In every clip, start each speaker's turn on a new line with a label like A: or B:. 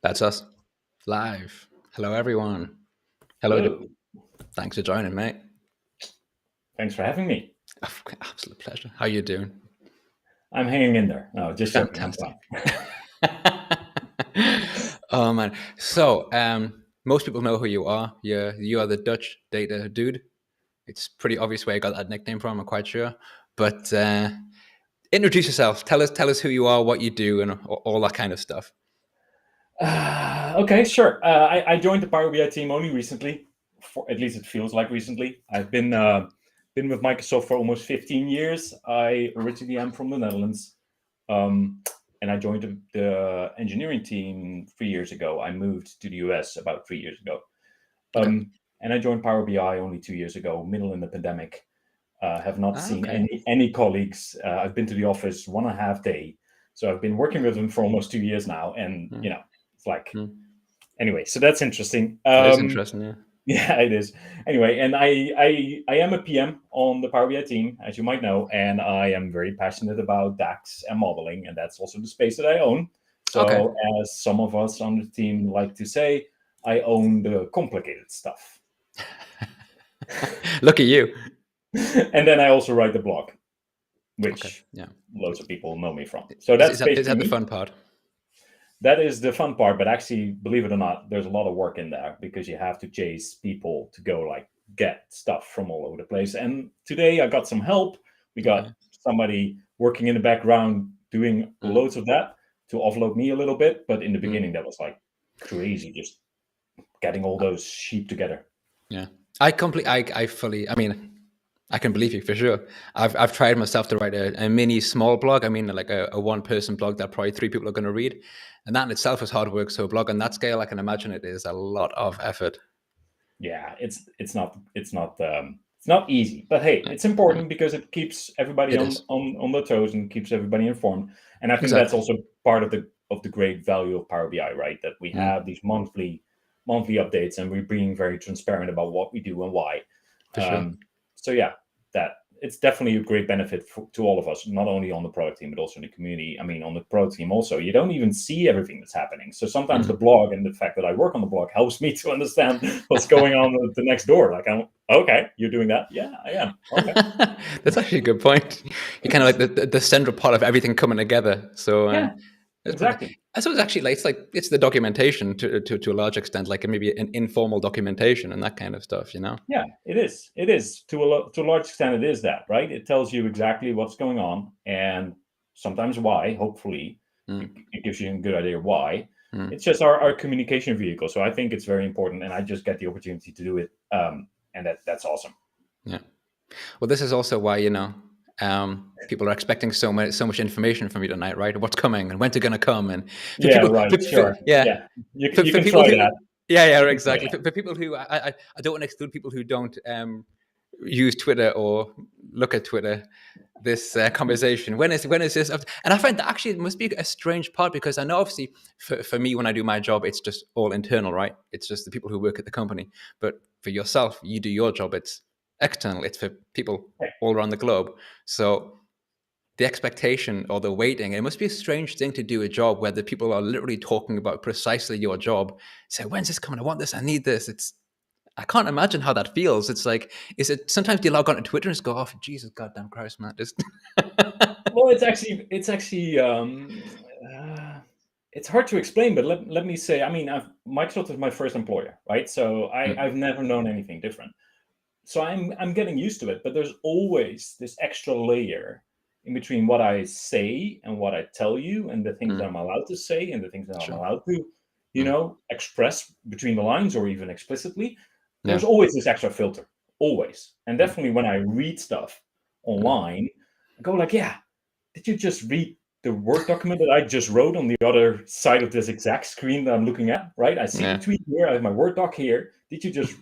A: That's us live. Hello, everyone.
B: Hello.
A: Thanks for joining, mate.
B: Thanks for having me.
A: Absolute pleasure. How you doing?
B: I'm hanging in there. No, just joking. I'm fine.
A: Oh man. So, most people know who you are. You are the Dutch data dude. It's pretty obvious where you got that nickname from. I'm quite sure. But introduce yourself. Tell us who you are, what you do, and all that kind of stuff.
B: Okay, sure. I joined the Power BI team only recently. At least it feels like recently. I've been with Microsoft for almost 15 years. I originally am from the Netherlands, and I joined the engineering team 3 years ago. I moved to the US about 3 years ago, and I joined Power BI only 2 years ago, middle in the pandemic. Have not seen any colleagues. I've been to the office 1.5 days, so I've been working with them for almost 2 years now, and it's like anyway. So that's interesting.
A: That is interesting, yeah.
B: Yeah, it is. Anyway, and I am a PM on the Power BI team, as you might know, and I am very passionate about DAX and modeling, and that's also the space that I own. So as some of us on the team like to say, I own the complicated stuff.
A: Look at you.
B: And then I also write the blog, which loads of people know me from. So that's
A: is that the fun part?
B: That is the fun part, but actually, believe it or not, there's a lot of work in there because you have to chase people to go get stuff from all over the place. And today I got some help. We got somebody working in the background doing loads of that to offload me a little bit. But in the beginning, that was crazy, just getting all those sheep together.
A: Yeah, I can believe you for sure. I've tried myself to write a mini small blog. I mean, like a one-person blog that probably 3 people are going to read, and that in itself is hard work. So a blog on that scale, I can imagine it is a lot of effort.
B: Yeah, it's not It's not easy, but hey, it's important because it keeps everybody
A: It
B: on
A: is.
B: on their toes and keeps everybody informed. And I think that's
A: Exactly.
B: also part of the great value of Power BI, right? That we
A: Mm,
B: have these monthly updates, and we're being very transparent about what we do and why.
A: for sure.
B: So yeah, that it's definitely a great benefit to all of us, not only on the product team but also in the community. I mean, on the product team also, you don't even see everything that's happening. So sometimes the
A: Mm.
B: blog and the fact that I work on the blog helps me to understand what's going on at the next door. Like, I'm okay, you're doing that? Yeah, I am. Okay,
A: That's actually a good point. You're kind of like the central part of everything coming together. So
B: yeah,
A: that's pretty.
B: exactly.
A: I suppose actually, it's the documentation to a large extent, like maybe an informal documentation and that kind of stuff. You know.
B: Yeah, it is. It is to a large extent. It is that, right? It tells you exactly what's going on and sometimes why. Hopefully,
A: Mm,
B: it gives you a good idea why.
A: mm,
B: It's just our communication vehicle. So I think it's very important, and I just get the opportunity to do it, and that's awesome.
A: yeah. Well, this is also why people are expecting so much information from you tonight, right? What's coming and when's it going to come? And for
B: Yeah,
A: people,
B: right. Sure.
A: yeah,
B: Yeah, you
A: for
B: can
A: people
B: try
A: who,
B: that.
A: yeah,
B: You can try
A: exactly.
B: that.
A: For people who, I don't want to exclude people who don't use Twitter or look at Twitter. This conversation, when is this? And I find that actually it must be a strange part because I know obviously for me when I do my job, it's just all internal, right? It's just the people who work at the company. But for yourself, you do your job. It's external. It's for people
B: Hey,
A: all around the globe. So the expectation or the waiting, it must be a strange thing to do a job where the people are literally talking about precisely your job. Say, when's this coming? I want this. I need this. I can't imagine how that feels. It's like, is it sometimes do you log on to Twitter and just go, oh, Jesus, goddamn Christ, man. Just
B: well, it's actually it's hard to explain, but let me say, I mean, Microsoft is my first employer, right? So I've
A: Mm,
B: never known anything different. So I'm getting used to it, but there's always this extra layer in between what I say and what I tell you, and the things that
A: mm,
B: I'm allowed to say and the things that I'm
A: sure.
B: allowed to,
A: Mm,
B: express between the lines or even explicitly.
A: yeah.
B: There's always this extra filter, always, and
A: Mm,
B: definitely when I read stuff
A: mm,
B: online, I go like, yeah, did you just read the Word document that I just wrote on the other side of this exact screen that I'm looking at, right? I see the
A: yeah.
B: tweet here, I have my Word doc here. Did you just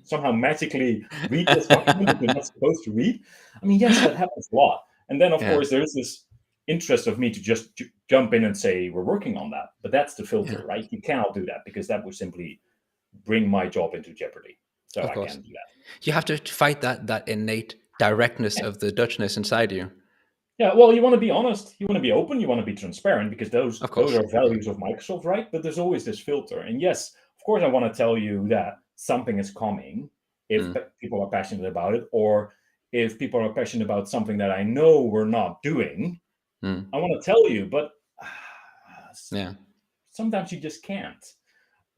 B: somehow magically read this document that you're not supposed to read? I mean, yes, that happens a lot. And then, of
A: Yeah.
B: course, there's this interest of me to just jump in and say, we're working on that. But that's the
A: Yeah.
B: filter, right? You cannot do that because that would simply bring my job into jeopardy. So
A: Of
B: I
A: course.
B: can't do that.
A: You have to fight that innate directness
B: Yeah.
A: of the Dutchness inside you.
B: Yeah, well, you want to be honest, you want to be open, you want to be transparent because those
A: Of
B: those
A: course.
B: are values of Microsoft, right? But there's always this filter. And yes, of course, I want to tell you that something is coming if
A: Mm,
B: people are passionate about it, or if people are passionate about something that I know we're not doing.
A: mm,
B: I want to tell you, but
A: yeah.
B: sometimes you just can't.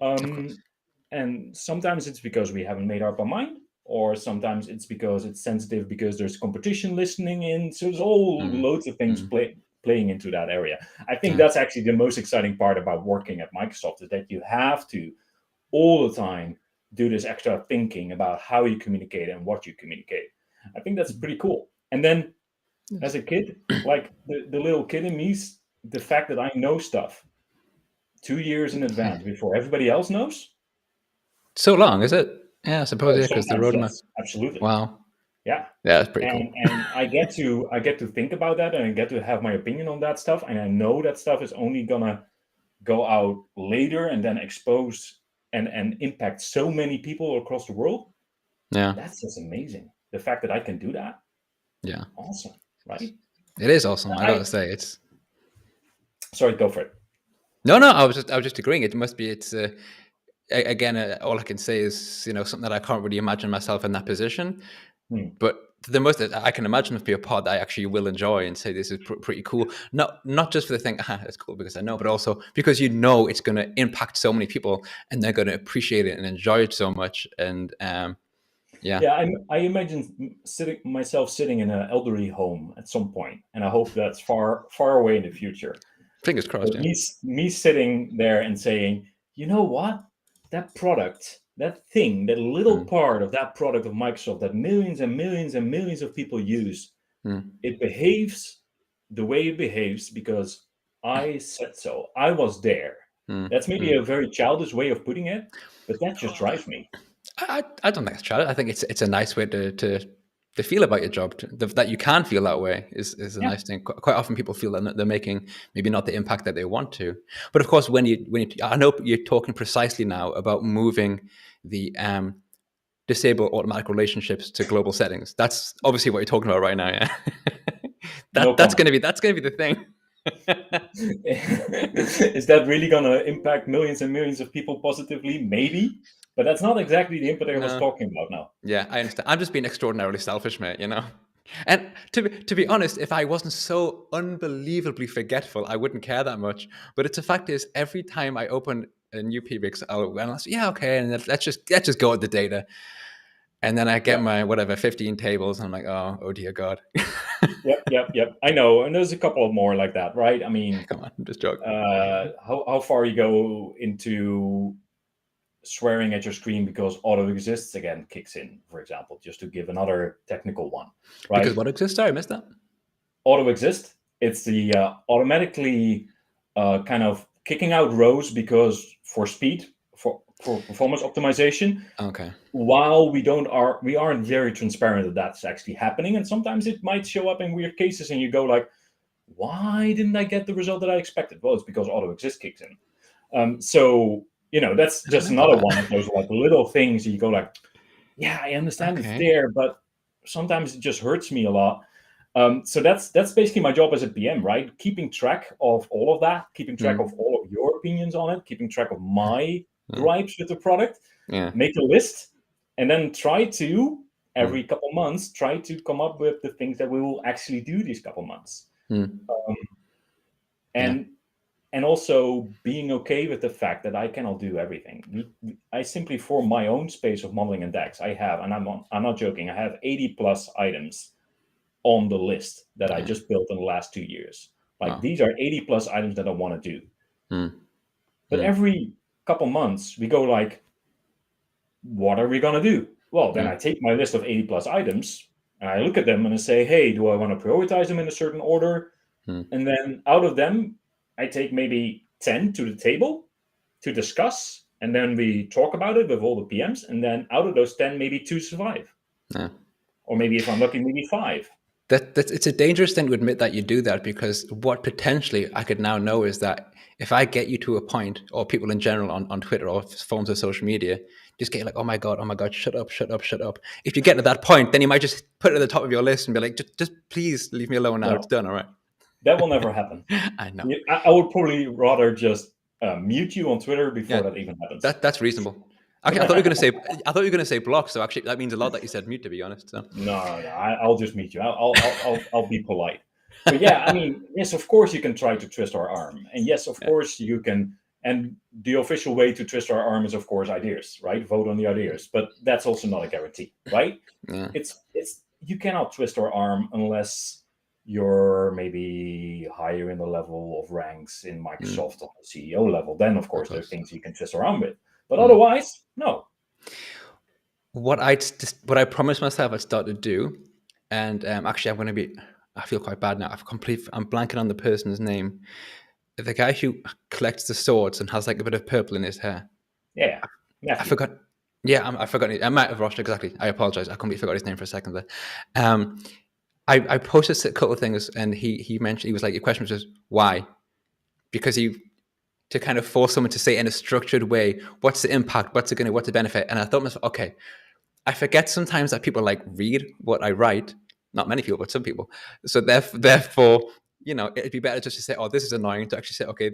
A: Of course.
B: And sometimes it's because we haven't made up our mind, or sometimes it's because it's sensitive because there's competition listening in. So there's all
A: Mm,
B: loads of things
A: mm,
B: playing into that area. I think
A: yeah.
B: that's actually the most exciting part about working at Microsoft is that you have to all the time do this extra thinking about how you communicate and what you communicate. I think that's
A: Mm,
B: pretty cool. And then
A: yes.
B: as a kid, like the little kid in me, the fact that I know stuff 2 years in advance before everybody else knows.
A: So long, is it? Yeah, I suppose,
B: Oh,
A: yeah, because the
B: sometimes
A: roadmap.
B: yes, absolutely.
A: Wow.
B: Yeah.
A: Yeah, that's pretty cool.
B: And I get to think about that, and I get to have my opinion on that stuff, and I know that stuff is only gonna go out later and then expose and impact so many people across the world.
A: Yeah.
B: That's just amazing. The fact that I can do that,
A: Yeah.
B: awesome, right?
A: It is awesome. I
B: I
A: gotta say, it's
B: Sorry, go for it.
A: no, no. I was just agreeing. It must be. It's again. All I can say is, something that I can't really imagine myself in that position.
B: Hmm.
A: But the most that I can imagine would be a pod that I actually will enjoy and say this is pretty cool. Not just for the thing, it's cool because I know, but also because it's going to impact so many people and they're going to appreciate it and enjoy it so much. And yeah,
B: Yeah, I imagine myself sitting in an elderly home at some point, and I hope that's far far away in the future.
A: fingers crossed.
B: But
A: Yeah.
B: me sitting there and saying, you know what? That product, that thing, that little
A: Mm,
B: part of that product of Microsoft that millions and millions and millions of people use,
A: mm,
B: it behaves the way it behaves because I said so. I was there.
A: mm,
B: That's maybe
A: mm.
B: a very childish way of putting it, but that just drives me.
A: I don't think it's childish. I think it's a nice way to feel about your job. That you can feel that way is a
B: Yeah,
A: nice thing. Quite often people feel that they're making maybe not the impact that they want to. But of course, when you I know you're talking precisely now about moving the disable automatic relationships to global settings. That's obviously what you're talking about right now. Yeah,
B: no
A: that's
B: comment.
A: gonna be the thing.
B: Is that really going to impact millions and millions of people positively? Maybe, but that's not exactly the input I was
A: No.
B: talking about now.
A: Yeah, I understand. I'm just being extraordinarily selfish, mate, you know? And to be honest, if I wasn't so unbelievably forgetful, I wouldn't care that much. But it's a fact is, every time I open a new PBX, I'll say, yeah, okay, and let's just go with the data. And then I get
B: Yep,
A: my whatever 15 tables, and I'm like, oh dear God.
B: yep. I know, and there's a couple of more like that, right? I mean,
A: Come on, I'm just joking.
B: how far you go into swearing at your screen because auto exists again kicks in, for example, just to give another technical one,
A: Because
B: right?
A: what exists? Sorry, I missed that.
B: Auto exist, it's the automatically kind of kicking out rows because for speed, for performance optimization,
A: Okay.
B: while we aren't very transparent that that's actually happening, and sometimes it might show up in weird cases and you go like, why didn't I get the result that I expected? Well, it's because auto exist kicks in. So that's
A: I
B: just
A: didn't know
B: another
A: that.
B: one of those like little things you go like, yeah, I understand it's
A: Okay.
B: there, but sometimes it just hurts me a lot. So that's basically my job as a PM, right? Keeping track of all of that, keeping track of
A: Hmm.
B: all of your opinions on it, keeping track of my
A: Yeah.
B: gripes with the product,
A: Yeah.
B: make a list, and then try to
A: Hmm.
B: every couple months try to come up with the things that we will actually do these couple months.
A: Hmm.
B: Um,
A: Yeah.
B: and and also being okay with the fact that I cannot do everything. I simply, for my own space of modeling and DAX, I have, and I'm not joking, I have 80 plus items on the list that I
A: Yeah.
B: just built in the last 2 years. Like
A: Wow.
B: these are 80 plus items that I want to do.
A: Hmm.
B: But
A: Hmm.
B: every couple months we go like, what are we gonna do? Well, then
A: Yeah.
B: I take my list of 80 plus items and I look at them and I say, hey, do I want to prioritize them in a certain order?
A: Hmm.
B: And then out of them, I take maybe 10 to the table to discuss. And then we talk about it with all the PMs. And then out of those 10, maybe two survive.
A: Yeah.
B: Or maybe if I'm lucky, maybe five.
A: That's it's a dangerous thing to admit that you do that, because what potentially I could now know is that if I get you to a point, or people in general on Twitter or forms of social media, just get like, oh my God, shut up, shut up, shut up. If you get to that point, then you might just put it at the top of your list and be like, just please leave me alone now. It's
B: No,
A: done. All right.
B: that will never happen.
A: I know.
B: Yeah, I would probably rather just mute you on Twitter before
A: Yeah,
B: that even happens.
A: that's reasonable. Actually, I thought you were gonna say block. So actually, that means a lot that you said mute, to be honest. So
B: No, I'll just meet you. I'll be polite. But yeah, I mean, yes, of course you can try to twist our arm, and yes, of
A: yeah,
B: course you can. And the official way to twist our arm is, of course, ideas, right? Vote on the ideas, but that's also not a guarantee, right?
A: yeah,
B: It's you cannot twist our arm unless you're maybe higher in the level of ranks in
A: mm,
B: Microsoft on the CEO level. Then, of
A: of
B: course, there are
A: course.
B: things you can twist our arm with, but
A: Mm.
B: otherwise, no.
A: What I promised myself I'd start to do, and actually I'm going to be. I feel quite bad now. I'm blanking on the person's name. The guy who collects the swords and has like a bit of purple in his hair.
B: Yeah,
A: I
B: Matthew.
A: forgot. Yeah, I forgot. I might have rushed exactly. I apologize. I completely forgot his name for a second there. Um, I posted a couple of things, and he mentioned, he was like, your question was just why, because he, to kind of force someone to say in a structured way, what's the impact, what's the benefit, and I thought to myself, okay, I forget sometimes that people like read what I write. Not many people, but some people. So therefore, it'd be better just to say, "Oh, this is annoying." To actually say, "Okay,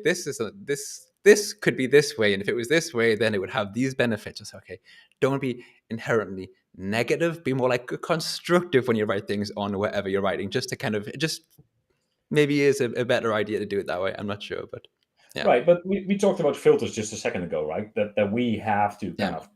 A: this could be this way, and if it was this way, then it would have these benefits." Just okay, don't be inherently negative. Be more like constructive when you write things on whatever you're writing. Just to kind of just maybe is a better idea to do it that way. I'm not sure, but yeah,
B: Right, but we talked about filters just a second ago, right? That we have to
A: yeah,
B: kind of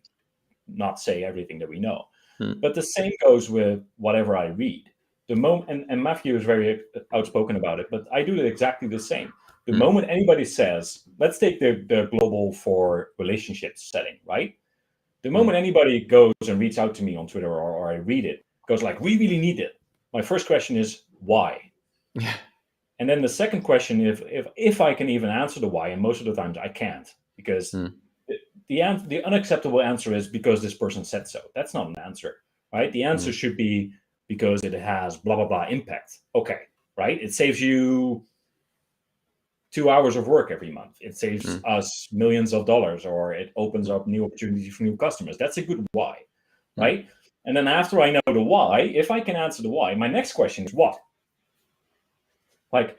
B: not say everything that we know.
A: hmm,
B: But the same goes with whatever I read. The moment, and Matthew is very outspoken about it, but I do exactly the same. The
A: hmm,
B: moment anybody says, let's take the global for relationships setting, right? The
A: hmm.
B: moment anybody goes and reads out to me on Twitter or I read it, goes like, we really need it. My first question is, why?
A: Yeah,
B: And then the second question, if I can even answer the why, and most of the times I can't, because
A: hmm,
B: the unacceptable answer is because this person said so. That's not an answer, right? The answer should be because it has blah blah blah impact. Okay, right? It saves you 2 hours of work every month. It saves us millions of dollars, or it opens up new opportunities for new customers. That's a good why, right? And then after I know the why, if I can answer the why, my next question is what? Like,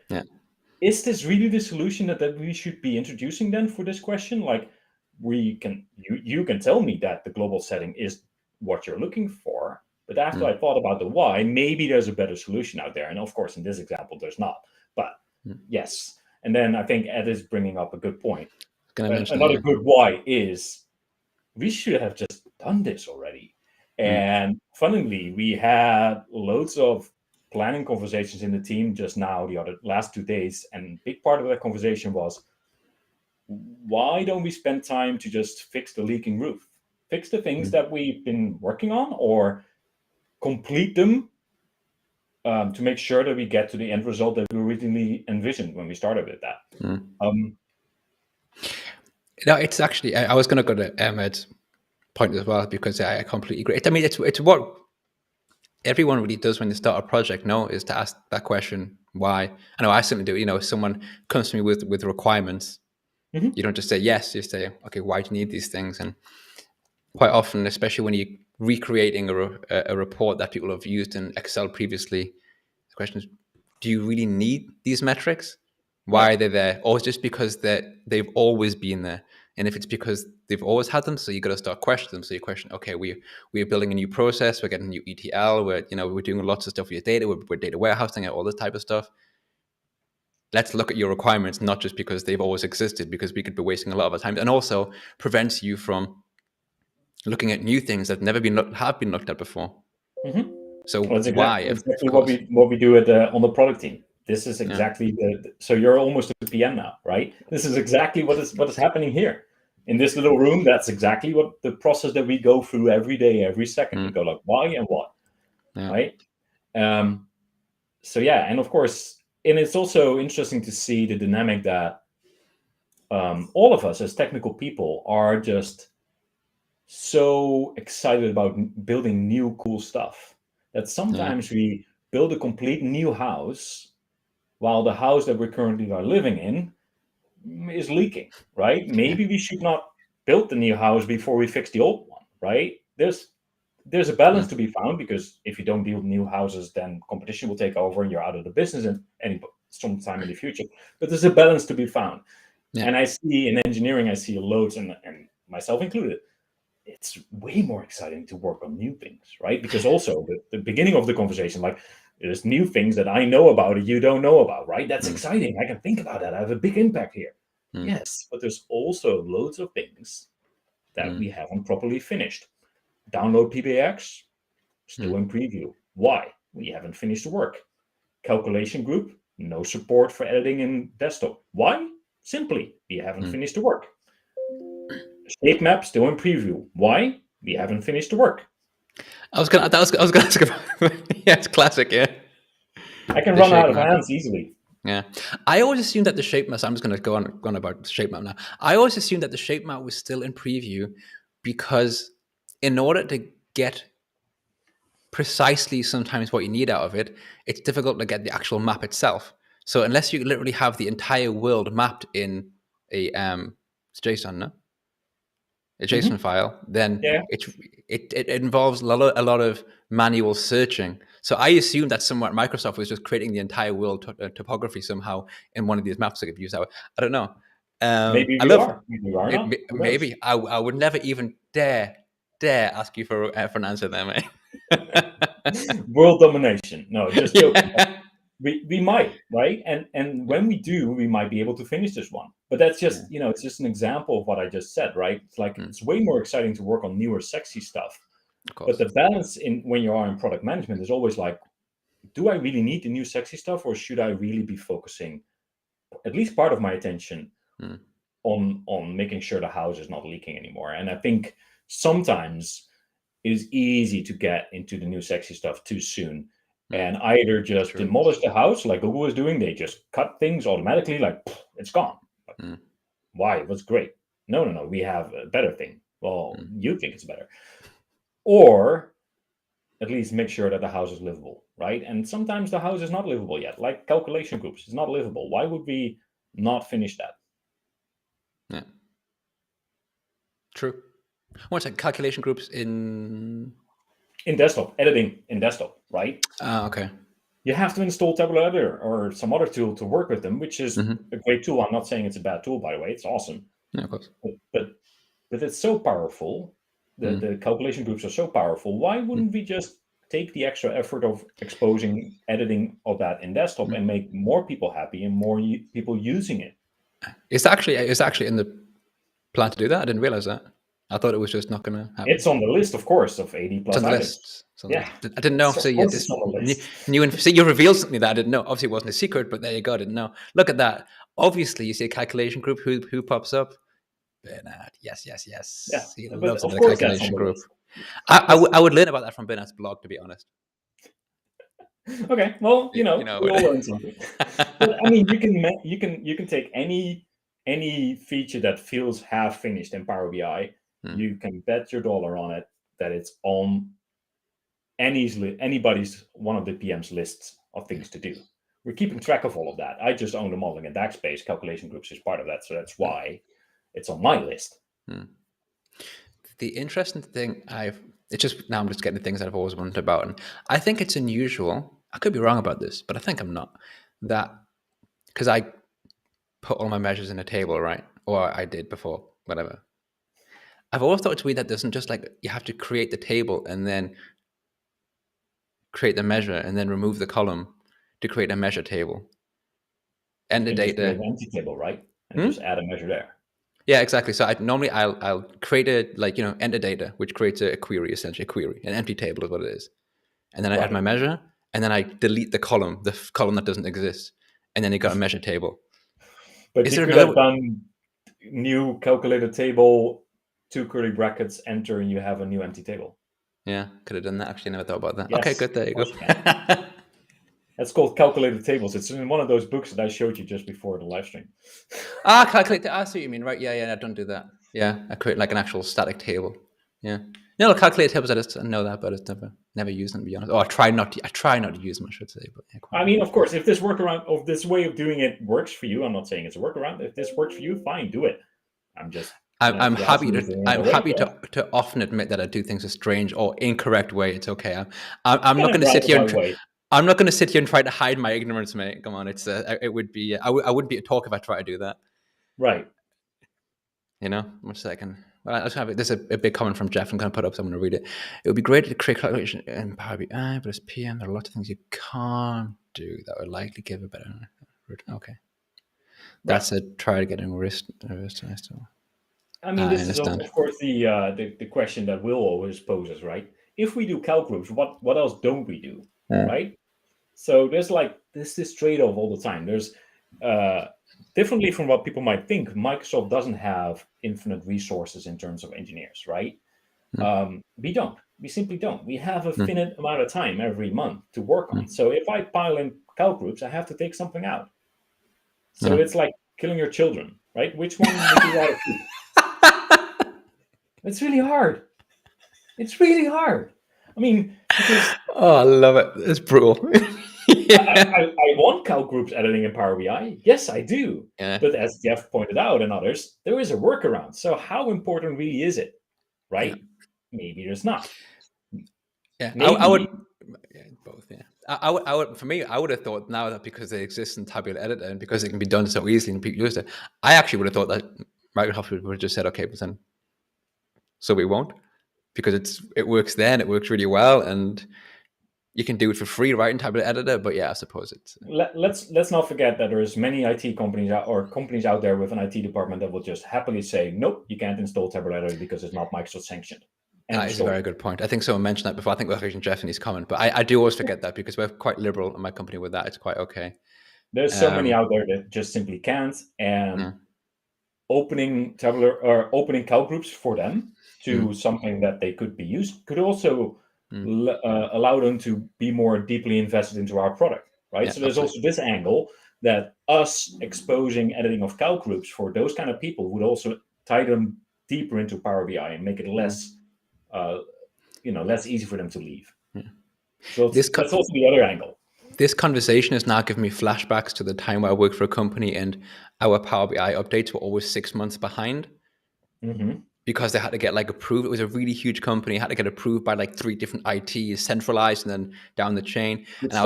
B: is this really the solution that we should be introducing then for this question? Like, you can tell me that the global setting is what you're looking for, but after I thought about the why, maybe there's a better solution out there. And of course, in this example, there's not. But yes. And then I think Ed is bringing up a good point. Another good why is we should have just done this already. And funnily, we had loads of planning conversations in the team just now, the last 2 days. And a big part of that conversation was, why don't we spend time to just fix the leaking roof? Fix the things that we've been working on, or complete them to make sure that we get to the end result that we originally envisioned when we started with that.
A: No, it's actually, I was going to go to Ed's point as well, because I completely agree. I mean, it's what everyone really does when they start a project, is to ask that question, why? I know I certainly do. If someone comes to me with requirements, you don't just say yes, you say, okay, why do you need these things? And quite often, especially when you're recreating a report that people have used in Excel previously, the question is, do you really need these metrics? Why are they there? Or just because they've always been there? And if it's because they've always had them, so you got to start questioning them. So you question, okay, we're building a new process, we're getting a new ETL, we're doing lots of stuff with your data, we're data warehousing and all this type of stuff. Let's look at your requirements, not just because they've always existed, because we could be wasting a lot of our time, and also prevents you from looking at new things that have been looked at before. So why?
B: Exactly what we do on the product team. This is exactly so you're almost a PM now, right? This is exactly what is happening here in this little room. That's exactly what the process that we go through every day, every second. We go like, why and what, right? So yeah, and of course, and it's also interesting to see the dynamic that all of us as technical people are just so excited about building new cool stuff that sometimes we build a complete new house while the house that we're currently are living in is leaking, right? Maybe we should not build the new house before we fix the old one, right? There's a balance to be found, because if you don't build new houses, then competition will take over and you're out of the business sometime in the future. But there's a balance to be found. And I see in engineering, I see loads, and myself included, it's way more exciting to work on new things, right? Because also the beginning of the conversation, like, there's new things that I know about that you don't know about, right? That's exciting. I can think about that. I have a big impact here. Yes, but there's also loads of things that we haven't properly finished. Download PBX, still in preview. Why? We haven't finished the work. Calculation group, no support for editing in desktop. Why? Simply, we haven't finished the work. Shape map, still in preview. Why? We haven't finished the work.
A: I was gonna ask about. Yeah, it's classic. Yeah,
B: I can run out of hands easily.
A: Yeah, I always assumed that the shape map. I'm just going to go on about the shape map now. I always assumed that the shape map was still in preview, because in order to get precisely sometimes what you need out of it, it's difficult to get the actual map itself. So unless you literally have the entire world mapped in a it's JSON, no? A JSON file, then it involves a lot of manual searching. So I assumed that somewhere Microsoft was just creating the entire world topography somehow in one of these maps that could be used. I don't know.
B: Maybe we are. Maybe we are not.
A: Maybe I would never even dare ask you for an answer there, mate.
B: World domination. No, just joking. We might, right? And when we do, we might be able to finish this one. But that's just, it's just an example of what I just said, right? It's like, it's way more exciting to work on newer, sexy stuff. But the balance when you are in product management is always like, do I really need the new sexy stuff, or should I really be focusing at least part of my attention on making sure the house is not leaking anymore? And I think sometimes it is easy to get into the new sexy stuff too soon. And either just demolish the house like Google is doing. They just cut things automatically, like it's gone. Like, why? It was great. no, we have a better thing. Well, you think it's better. Or at least make sure that the house is livable, right? And sometimes the house is not livable yet, like calculation groups. It's not livable. Why would we not finish that?
A: Yeah. True. What's like calculation groups in
B: desktop, editing in desktop, right?
A: Okay.
B: You have to install Tabular Editor or some other tool to work with them, which is
A: Mm-hmm.
B: a great tool. I'm not saying it's a bad tool, by the way. It's awesome.
A: Yeah, of course.
B: But it's so powerful. The calculation groups are so powerful. Why wouldn't we just take the extra effort of exposing editing of that in desktop and make more people happy and more people using it?
A: It's actually in the plan to do that. I didn't realize that. I thought it was just not going to happen.
B: It's on the list, of course, of 80
A: It's
B: plus
A: on the
B: items.
A: list.
B: Yeah.
A: I didn't know.
B: Of
A: So
B: course
A: this
B: it's on the list.
A: see, you revealed something that I didn't know. Obviously, it wasn't a secret, but there you go. I didn't know. Look at that. Obviously, you see a calculation group. Who pops up? Bernard. Yes.
B: Yeah,
A: He
B: but
A: loves
B: of
A: the
B: course that's
A: calculation
B: on the
A: group.
B: list.
A: I would learn about that from Bernard's blog, to be honest.
B: Okay, well, we all learn something. But I mean, you can take any feature that feels half finished in Power BI. You can bet your dollar on it that it's on anybody's one of the PM's lists of things to do. We're keeping track of all of that. I just own the modeling and DAX space. Calculation groups is part of that, so that's why it's on my list.
A: The interesting thing it's just now I'm just getting the things that I've always wondered about, and I think it's unusual. I could be wrong about this, but I think I'm not. That because I put all my measures in a table, right? Or I did before, whatever. I've always thought it's weird that doesn't just like you have to create the table and then create the measure and then remove the column to create a measure table. And the data.
B: Just create an empty table, right? And just add a measure there.
A: Yeah, exactly. So I'll create a enter data, which creates a query, essentially a query. An empty table is what it is. And then I add my measure, and then I delete the column that doesn't exist, and then you got a measure table.
B: But you could have done new calculated table, 2 curly brackets, enter, and you have a new empty table.
A: Yeah, could have done that. Actually, never thought about that.
B: Yes,
A: okay, good. There you go.
B: That's called calculated tables. It's in one of those books that I showed you just before the live stream.
A: Calculate. I see what you mean, right? Yeah. I don't do that. Yeah, I create like an actual static table. Yeah. Calculated tables. I just know that, but it's never used them, to be honest. I try not to use them, I should say. But yeah,
B: I mean, of course, if this workaround of this way of doing it works for you, I'm not saying it's a workaround. If this works for you, fine, do it.
A: I'm happy to often admit that I do things a strange or incorrect way. It's okay. I'm not going to sit here and I'm not going to sit here and try to hide my ignorance, mate. Come on, it would be I wouldn't be a talk if I try to do that.
B: Right.
A: 1 second. Well, let's have it. There's a big comment from Jeff. I'm going to put up, so I'm going to read it. It would be great to create calculation in Power BI, but as PM, there are lots of things you can't do that would likely give a better. Okay. That's a try to get in wrist.
B: I mean, this is of course the question that Will always poses, right? If we do calc groups, what else don't we do, right? So there's this trade-off all the time. There's differently from what people might think, Microsoft doesn't have infinite resources in terms of engineers, right? We don't. We simply don't. We have a finite amount of time every month to work on. So if I pile in calc groups, I have to take something out. So it's like killing your children, right? Which one would you rather keep? It's really hard. It's really hard. I mean, because
A: I love it. It's brutal.
B: I want calc groups editing in Power BI. Yes, I do.
A: Yeah.
B: But as Jeff pointed out and others, there is a workaround. So how important really is it? Right? Yeah. Maybe there's not.
A: Yeah, I would. Yeah, both. Yeah, I would. For me, I would have thought now that because they exist in Tabular Editor and because it can be done so easily and people use it, I actually would have thought that Microsoft would have just said, okay, but then so we won't, because it works then, it works really well, and you can do it for free, right, in Tabular Editor. But yeah, I suppose it's.
B: Let's not forget that there's many IT companies out there with an IT department that will just happily say, nope, you can't install Tabular Editor because it's not Microsoft sanctioned.
A: That is a very good point. I think someone mentioned that before. I think we're actually Jeff in his comment, but I do always forget that because we're quite liberal in my company with that. It's quite okay.
B: There's so many out there that just simply can't, and opening Tabular or opening calc groups for them to something that they could be used could also allow them to be more deeply invested into our product, right? Yeah, so there's also this angle that us exposing editing of calc groups for those kind of people would also tie them deeper into Power BI and make it less, less easy for them to leave. So that's also the other angle.
A: This conversation is now giving me flashbacks to the time where I worked for a company and our Power BI updates were always 6 months behind because they had to get like approved. It was a really huge company, had to get approved by like 3 different ITs, centralized and then down the chain.
B: Good
A: and
B: stuff,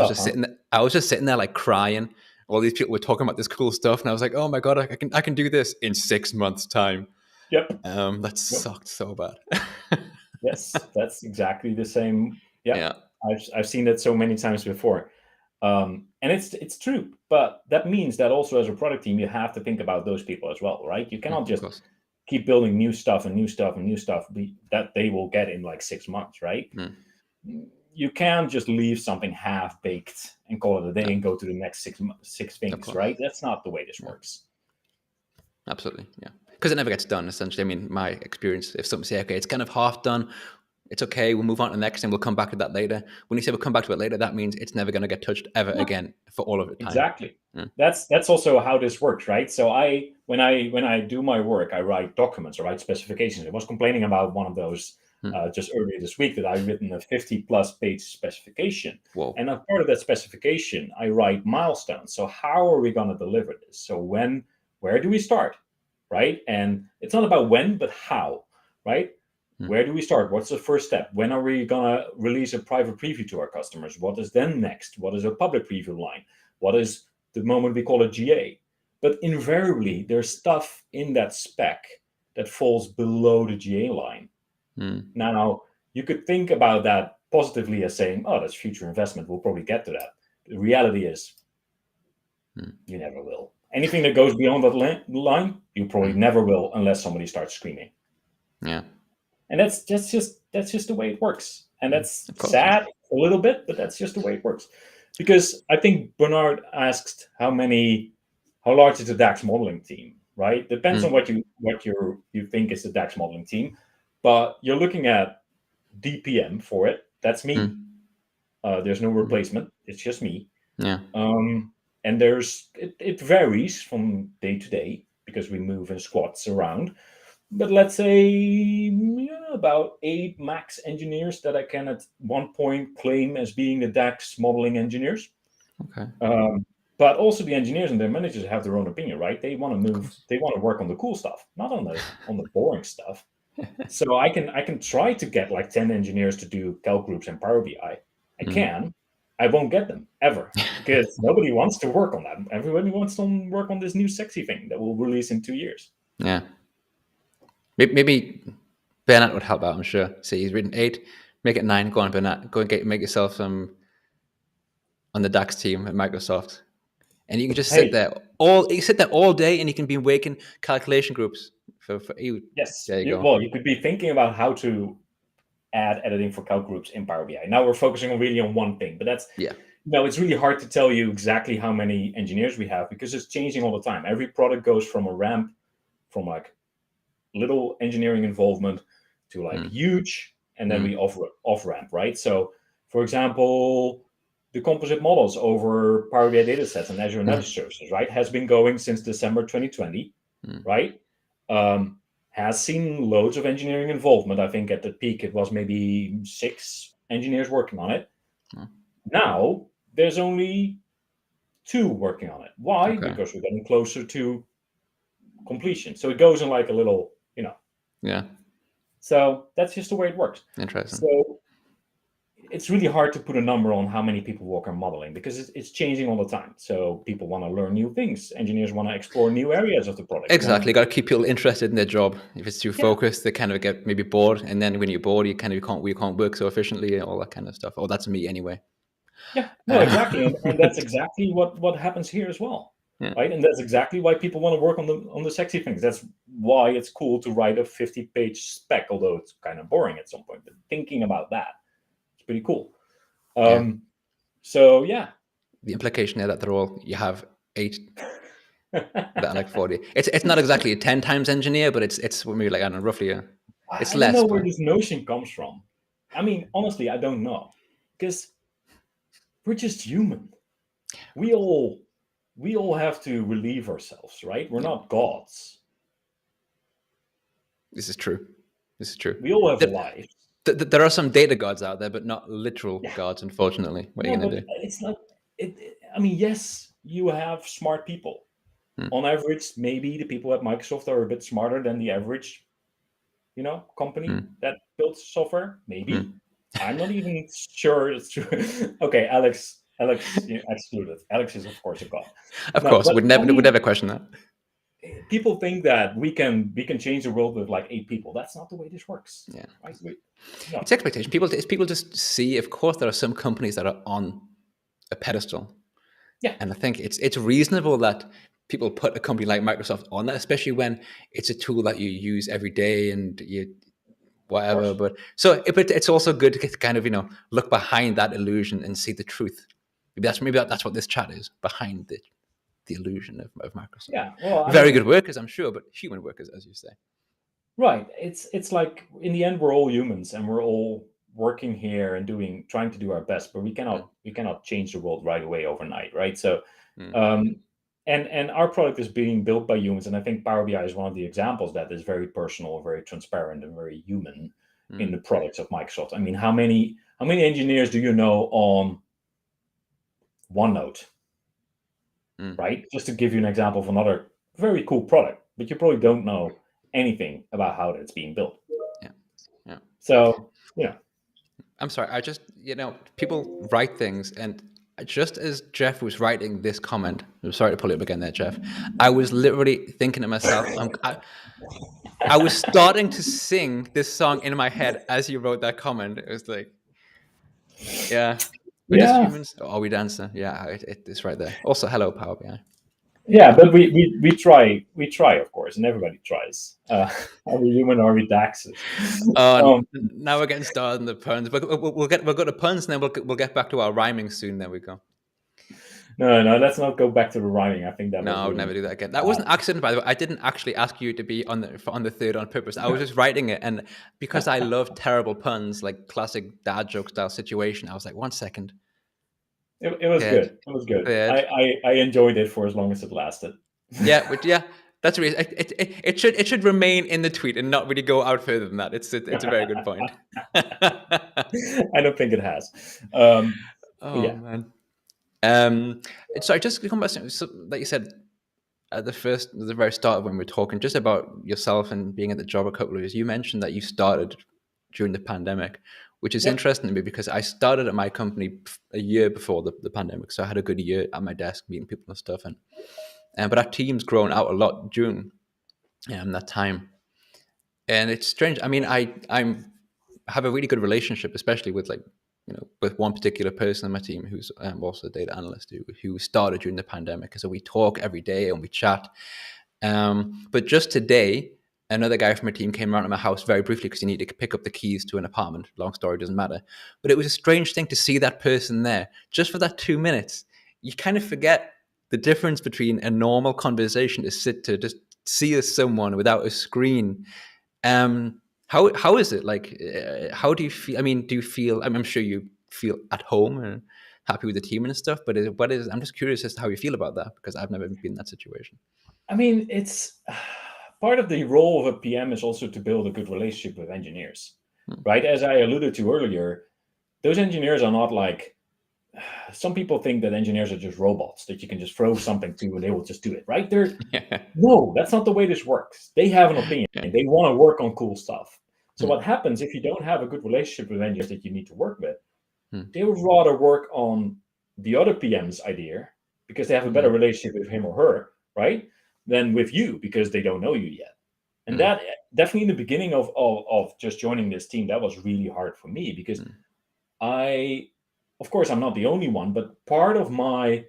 A: I was just sitting there like crying. All these people were talking about this cool stuff, and I was like, "Oh my god, I can do this in 6 months' time."
B: Yep.
A: That sucked so bad.
B: Yes, that's exactly the same.
A: Yeah.
B: I've seen that so many times before, and it's true. But that means that also as a product team, you have to think about those people as well, right? You cannot just keep building new stuff and new stuff and new stuff that they will get in like 6 months, right? You can't just leave something half baked and call it a day and go to the next six things, right? That's not the way this works.
A: Absolutely, yeah. Because it never gets done, essentially. I mean, my experience, if something say, okay, it's kind of half done, it's okay, we'll move on to the next and we'll come back to that later. When you say we'll come back to it later, that means it's never going to get touched ever again for all of the time.
B: Exactly. That's also how this works, right? So when I do my work, I write documents, I write specifications. I was complaining about one of those just earlier this week that I've written a 50+ page specification.
A: Whoa.
B: And as part of that specification, I write milestones. So how are we going to deliver this? So where do we start, right? And it's not about when, but how, right? Where do we start? What's the first step? When are we going to release a private preview to our customers? What is then next? What is a public preview line? What is the moment we call it GA? But invariably, there's stuff in that spec that falls below the GA line. Now, you could think about that positively as saying, oh, that's future investment. We'll probably get to that. The reality is you never will. Anything that goes beyond that line, you probably never will unless somebody starts screaming.
A: Yeah.
B: And that's just the way it works. And that's sad a little bit, but that's just the way it works. Because I think Bernard asked how large is the DAX modeling team, right? Depends on what you think is the DAX modeling team. But you're looking at DPM for it. That's me. There's no replacement. It's just me.
A: Yeah.
B: And it varies from day to day because we move in squads around. But let's say about 8 max engineers that I can at one point claim as being the DAX modeling engineers.
A: Okay.
B: But also the engineers and their managers have their own opinion, right? They want to move. They want to work on the cool stuff, not on the boring stuff. So I can try to get like 10 engineers to do calc groups and Power BI. I can. I won't get them ever because nobody wants to work on that. Everybody wants to work on this new sexy thing that will release in 2 years.
A: Yeah. Maybe Bernard would help out, I'm sure. So he's written 8, make it 9. Go on, Bernard. Go and make yourself some on the DAX team at Microsoft. And you can just sit there all day and you can be making calculation groups for you.
B: Yes.
A: There you go.
B: Well, you could be thinking about how to add editing for calc groups in Power BI. Now we're focusing on one thing, but that's it's really hard to tell you exactly how many engineers we have because it's changing all the time. Every product goes from a ramp from like little engineering involvement to like huge, and then we off ramp, right? So, for example, the composite models over Power BI datasets and Azure Knowledge Services, right, has been going since December 2020, right? Has seen loads of engineering involvement. I think at the peak it was maybe 6 engineers working on it. Now there's only 2 working on it. Why? Because we're getting closer to completion. So it goes in like a little,
A: Yeah.
B: So that's just the way it works.
A: Interesting.
B: So it's really hard to put a number on how many people work on modeling because it's changing all the time. So people want to learn new things. Engineers want to explore new areas of the product.
A: Exactly. You got to keep people interested in their job. If it's too focused, they kind of get maybe bored. And then when you're bored, you can't work so efficiently and all that kind of stuff. Oh, that's me anyway.
B: Yeah, no, exactly. And that's exactly what happens here as well. Yeah. Right. And that's exactly why people want to work on the sexy things. That's why it's cool to write a 50-page spec, although it's kind of boring at some point. But thinking about that, it's pretty cool. So yeah.
A: The implication there that you have 8 that are like 40. It's not exactly a 10 times engineer, but it's maybe like, I don't know, roughly it's less.
B: I don't know where this notion comes from. I mean, honestly, I don't know. Because we're just human. We all have to relieve ourselves, right? We're not gods.
A: This is true. This is true.
B: We all have
A: There,
B: lives.
A: there are some data gods out there, but not literal
B: Yeah.
A: gods, unfortunately. What are you
B: No,
A: going
B: but
A: to do?
B: it's not. I mean, yes, you have smart people.
A: Hmm.
B: On average, maybe the people at Microsoft are a bit smarter than the average, company
A: Hmm.
B: that builds software.
A: Hmm.
B: Maybe. I'm not even sure it's true. Okay, Alex excluded. Alex is of course a god.
A: Of
B: No,
A: course,
B: but I
A: would
B: mean,
A: never question that.
B: people think that we can change the world with like 8 people. That's not the way this works.
A: Yeah,
B: Right? No.
A: it's expectation. People just see. Of course, there are some companies that are on a pedestal,
B: Yeah,
A: and I think it's reasonable that people put a company like Microsoft on that, especially when it's a tool that you use every day and you
B: of
A: whatever.
B: course.
A: But but it's also good to kind of look behind that illusion and see the truth. Maybe that's what this chat is, behind the illusion of Microsoft.
B: Yeah. Well, I
A: Very
B: mean,
A: good workers, I'm sure, but human workers, as you say.
B: right. It's like in the end we're all humans and we're all working here and trying to do our best, but
A: Mm,
B: we cannot change the world right away overnight, right? So
A: mm,
B: um and our product is being built by humans, and I think Power BI is one of the examples that is very personal, very transparent, and very human in
A: mm,
B: the products of Microsoft. I mean, how many engineers do you know on OneNote,
A: mm.
B: right? Just to give you an example of another very cool product, but you probably don't know anything about how it's being built.
A: Yeah, yeah.
B: So,
A: I'm sorry. I just, people write things, and just as Jeff was writing this comment, I'm sorry to pull it up again there, Jeff. I was literally thinking to myself, I was starting to sing this song in my head as you wrote that comment. It was like, yeah, we're just
B: yeah,
A: humans. Oh, are we dancer? Yeah, it's right there. Also, hello, Power BI.
B: yeah. But we try, of course, and everybody tries. Are we human? Are we daxes? Um,
A: Now we're getting started on the puns. We'll go to puns, and then we'll get back to our rhyming soon. There we go.
B: no, no, let's not go back to the rhyming. I think that
A: No,
B: was
A: I would
B: really
A: never do that again. That was
B: bad.
A: an accident, by the way. I didn't actually ask you to be on the third on purpose. I was just writing it, and because I love terrible puns, like classic dad joke style situation, I was like, 1 second,
B: It was
A: third,
B: good. It was good.
A: third.
B: I enjoyed it for as long as it lasted.
A: Yeah, that's the reason. It should remain in the tweet and not really go out further than that. It's a very good point.
B: I don't think it has. But
A: Oh
B: yeah,
A: man. Sorry, just to come back to something that you said at the very start of when we were talking, just about yourself and being at the job a couple of years. You mentioned that you started during the pandemic, which is
B: yep,
A: interesting to me because I started at my company a year before the pandemic, so I had a good year at my desk meeting people and stuff, and but our team's grown out a lot during that time, and it's strange. I mean, I'm have a really good relationship, especially with with one particular person on my team who's also a data analyst who started during the pandemic. So we talk every day and we chat. But just today, another guy from my team came around to my house very briefly because he needed to pick up the keys to an apartment. Long story, doesn't matter. But it was a strange thing to see that person there just for that 2 minutes. You kind of forget the difference between a normal conversation to sit to just see someone without a screen. How is it like? How do you feel? I mean, do you feel? I'm sure you feel at home and happy with the team and stuff. But what is? I'm just curious as to how you feel about that because I've never been in that situation.
B: I mean, it's part of the role of a PM is also to build a good relationship with engineers,
A: Hmm.
B: right? As I alluded to earlier, those engineers are not like some people think that engineers are just robots that you can just throw something to and they will just do it, right?
A: Yeah.
B: No, that's not the way this works. They have an opinion.
A: Yeah.
B: They want to work on cool stuff. So
A: Hmm.
B: what happens if you don't have a good relationship with engineers that you need to work with?
A: Hmm.
B: They would rather work on the other PM's idea because they have a better
A: Hmm.
B: relationship with him or her, right? Than with you because they don't know you yet. And
A: Hmm.
B: that definitely in the beginning of just joining this team, that was really hard for me because
A: Hmm.
B: of course, I'm not the only one, but part of my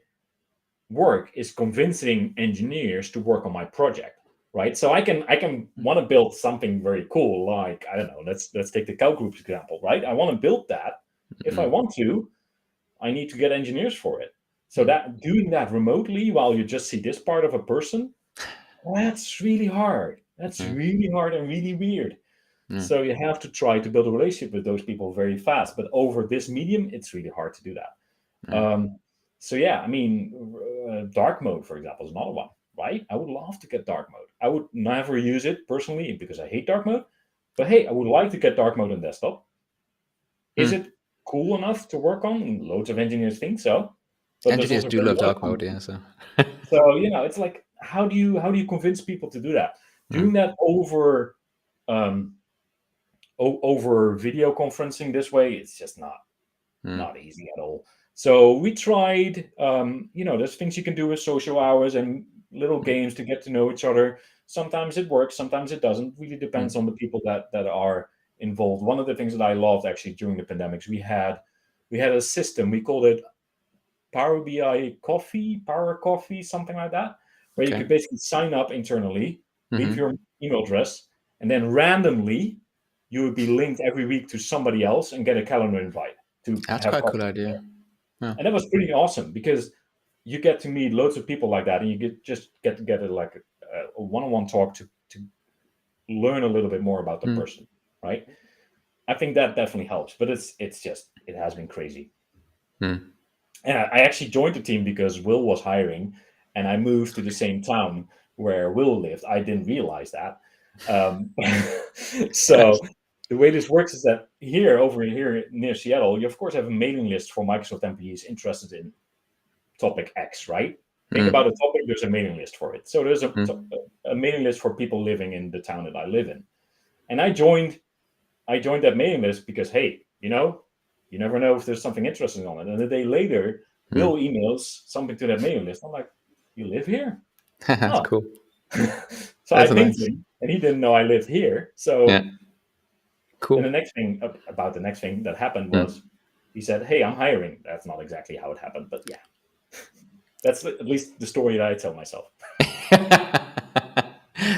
B: work is convincing engineers to work on my project, right? So I can want to build something very cool, like I don't know, let's take the cow groups example, right? I want to build that. If I
A: Hmm.
B: want to, I need to get engineers for it. So
A: Hmm.
B: that doing that remotely while you just see this part of a person, that's really hard. That's
A: Hmm.
B: really hard and really weird.
A: Hmm.
B: So you have to try to build a relationship with those people very fast. But over this medium, it's really hard to do that.
A: Hmm.
B: So yeah, I mean, dark mode, for example, is another one. right? I would love to get dark mode. I would never use it personally because I hate dark mode. But hey, I would like to get dark mode on desktop. Is it cool enough to work on? Loads of engineers think so. But there's
A: Engineers
B: also
A: do
B: very
A: love
B: little
A: dark mode, yeah. So
B: So it's like how do you convince people to do that? Doing that over over video conferencing this way, it's just not easy at all. So we tried, there's things you can do with social hours and little games to get to know each other. Sometimes it works, sometimes it doesn't. Really depends on the people that are involved. One of the things that I loved actually during the pandemics, we had a system. We called it Power BI Coffee, Power Coffee, something like that, where you could basically sign up internally, leave your email address, and then randomly you would be linked every week to somebody else and get a calendar invite to
A: that's
B: have
A: quite a cool
B: coffee
A: idea.
B: there.
A: Yeah.
B: And that was pretty awesome because you get to meet loads of people like that, and you get together like a one-on-one talk to learn a little bit more about the person, right? I think that definitely helps, but it has been crazy. And I actually joined the team because Will was hiring, and I moved to the same town where Will lived. I didn't realize that. So the way this works is that over here near Seattle, you of course have a mailing list for Microsoft employees interested in topic X, right? Think about a topic, there's a mailing list for it. So there's a mailing list for people living in the town that I live in. And I joined that mailing list because, hey, you never know if there's something interesting on it. And a day later, Will emails something to that mailing list. I'm like, you live here?
A: That's cool.
B: So I pinged him, and he didn't know I lived here. So
A: cool.
B: And the next thing that happened was he said, hey, I'm hiring. That's not exactly how it happened, but yeah. That's at least the story that I tell myself.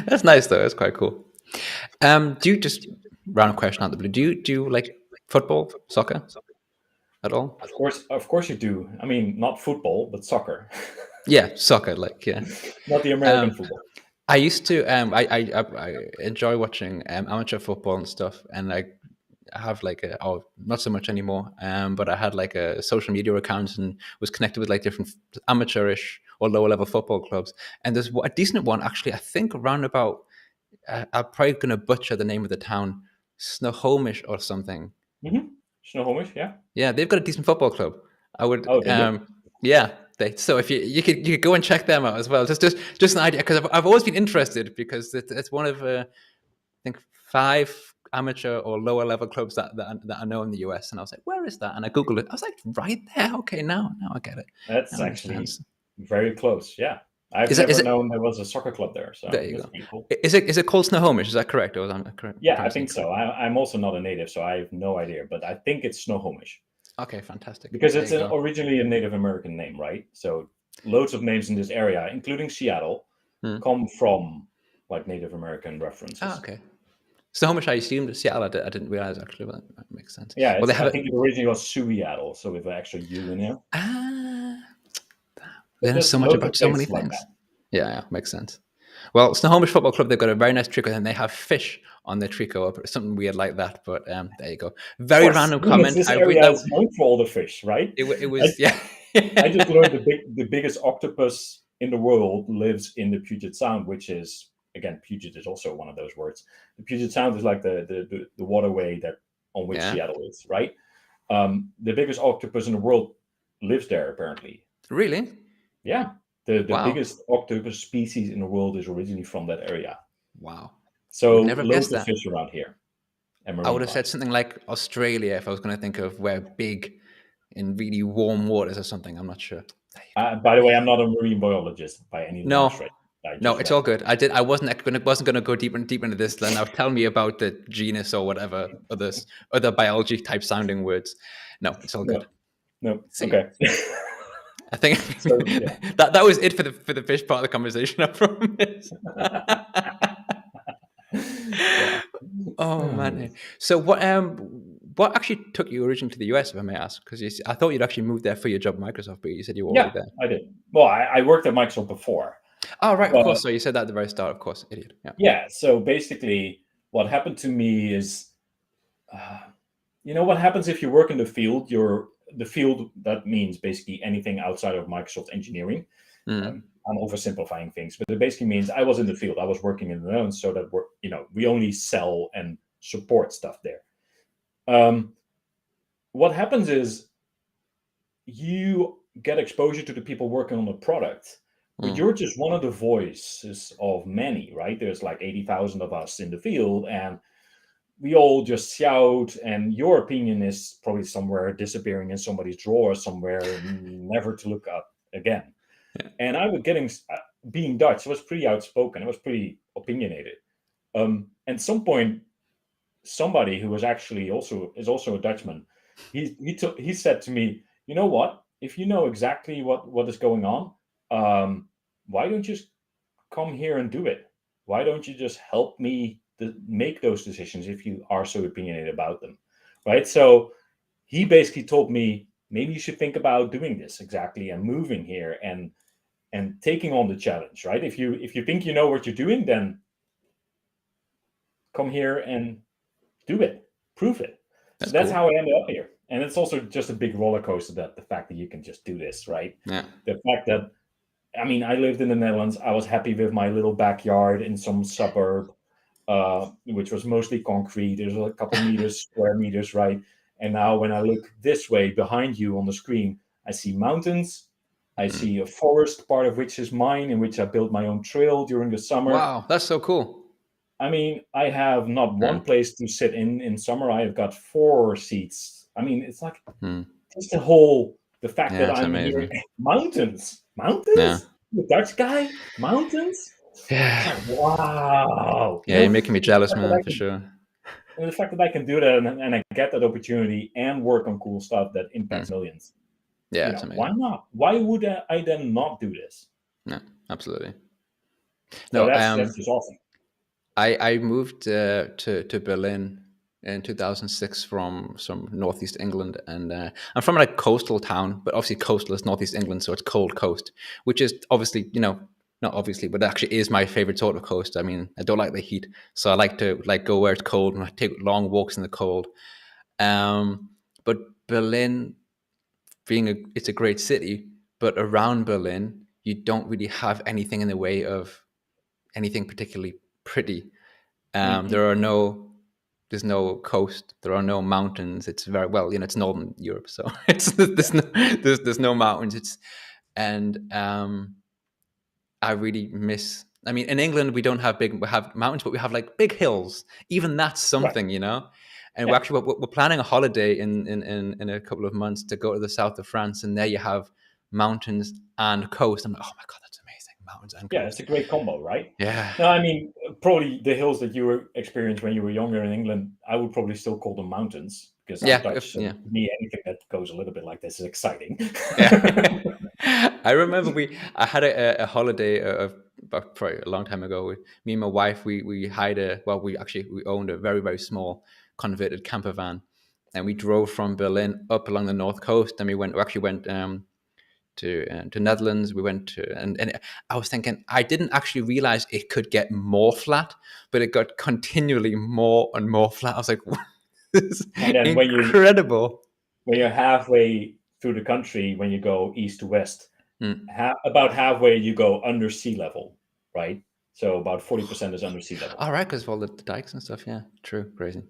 A: That's nice, though. That's quite cool. Do you just random question out the blue? Do you like football, soccer at all?
B: Of course you do. I mean, not football, but soccer.
A: Yeah, soccer, yeah.
B: Not the American football.
A: I used to. I enjoy watching amateur football and stuff, and I have not so much anymore. But I had like a social media account and was connected with like different amateurish or lower level football clubs. And there's a decent one actually. I think around about. I'm probably going to butcher the name of the town, Snohomish or something.
B: Snohomish, yeah.
A: Yeah, they've got a decent football club. I would.
B: Oh,
A: yeah. So if you could go and check them out as well. Just an idea, because I've always been interested, because it's one of I think 5 amateur or lower level clubs that I know in the US, and I was like, where is that? And I googled it. I was like, right there. Okay, now I get it.
B: That's actually very close. Yeah. I've never known there was a soccer club there. So
A: there you go.
B: Cool.
A: Is it called Snohomish? Is that correct? Or was I correct?
B: Yeah, I think so. I'm also not a native, so I have no idea, but I think it's Snohomish.
A: Okay, fantastic.
B: Because it's originally a Native American name, right? So loads of names in this area, including Seattle, come from like Native American references.
A: Oh, okay. Snohomish, I assumed Seattle. I didn't realize actually, but that makes sense.
B: Yeah, well, I think it originally was Seattle, so with an extra U in there.
A: There's so much about so many things. Yeah, makes sense. Well, Snohomish Football Club, they've got a very nice tricot, and they have fish on their tricot, or something weird like that. But there you go. Very random comment.
B: This area is known for all the fish, right?
A: It was, yeah.
B: I just learned the biggest octopus in the world lives in the Puget Sound, which is, again, Puget is also one of those words. The Puget Sound is like the waterway on which Seattle is, right? The biggest octopus in the world lives there, apparently.
A: Really?
B: Yeah. The biggest octopus species in the world is originally from that area.
A: Wow.
B: So loads of fish around here.
A: I would have said something like Australia if I was going to think of where big in really warm waters or something. I'm not sure.
B: By the way, I'm not a marine biologist by any means.
A: No, it's all good. I wasn't going to go deep into this. Then tell me about the genus or whatever other biology type sounding words. No, it's all good.
B: No. Okay.
A: I think that was it for the fish part of the conversation, I promise. Oh man! So what actually took you originally to the US, if I may ask? Because I thought you'd actually moved there for your job at Microsoft, but you said you were already there.
B: I did. Well, I worked at Microsoft before.
A: Oh right, of course. So you said that at the very start, of course, idiot.
B: Yeah. So basically, what happened to me is, what happens if you work in the field? the field, that means basically anything outside of Microsoft engineering.
A: Mm.
B: I'm oversimplifying things, but it basically means I was in the field. I was working in the Netherlands, so that we only sell and support stuff there. What happens is you get exposure to the people working on the product, but you're just one of the voices of many, right? There's like 80,000 of us in the field, and we all just shout, and your opinion is probably somewhere disappearing in somebody's drawer somewhere, never to look up again.
A: Yeah.
B: And I was being Dutch, I was pretty outspoken. I was pretty opinionated. At some point, somebody who is also a Dutchman, he said to me, "You know what? If you know exactly what is going on, why don't you just come here and do it? Why don't you just help me make those decisions if you are so opinionated about them?" Right? So he basically told me, maybe you should think about doing this exactly and moving here and taking on the challenge, right? If you think you know what you're doing, then come here and do it, prove it. So that's
A: cool.
B: how I ended up here. And it's also just a big roller coaster, that the fact that you can just do this, right?
A: Yeah.
B: The fact that, I mean, I lived in the Netherlands. I was happy with my little backyard in some suburb, which was mostly concrete. There's a couple square meters, right? And now when I look this way behind you on the screen, I see mountains. I see a forest, part of which is mine, in which I built my own trail during the summer.
A: Wow, that's so cool.
B: I mean, I have not one place to sit in summer. I have got 4 seats. I mean, it's like just the fact that I'm
A: amazing.
B: here. Mountains.
A: Yeah.
B: The Dutch guy, mountains.
A: Yeah.
B: Like, wow.
A: Yeah, you're making me jealous, man, for sure.
B: And the fact that I can do that and I get that opportunity and work on cool stuff that impacts millions.
A: Yeah, it's amazing.
B: Why not? Why would I then not do this?
A: No, absolutely.
B: So that's just awesome.
A: I moved to Berlin in 2006 from some northeast England, and I'm from a coastal town, but obviously coastal is northeast England, so it's cold coast, which is obviously, not obviously, but actually is my favorite sort of coast. I mean, I don't like the heat, so I like to go where it's cold and I take long walks in the cold. But Berlin, it's a great city, but around Berlin, you don't really have anything in the way of anything particularly pretty. There's no coast, there are no mountains. It's very well, it's Northern Europe, so there's no mountains. I really miss. I mean, in England we have mountains, but we have like big hills. Even that's something,
B: Right.
A: And we're planning a holiday in a couple of months to go to the south of France, and there you have mountains and coast. I'm like, oh my god, that's amazing, mountains and coast.
B: Yeah, it's a great combo, right?
A: Yeah.
B: No, I mean, probably the hills that you experienced when you were younger in England, I would probably still call them mountains, because I'm Dutch. So to me, anything that goes a little bit like this is exciting.
A: Yeah. I remember I had a holiday probably a long time ago. Me and my wife, we hired we owned a very, very small converted camper van, and we drove from Berlin up along the north coast, and we went to Netherlands. We went to, and I was thinking, I didn't actually realize it could get more flat, but it got continually more and more flat. I was like, this is incredible.
B: When you're halfway through the country, when you go east to west, about halfway you go under sea level, right? So about 40% is under sea level.
A: All right, because of all the dikes and stuff. Yeah, true, crazy.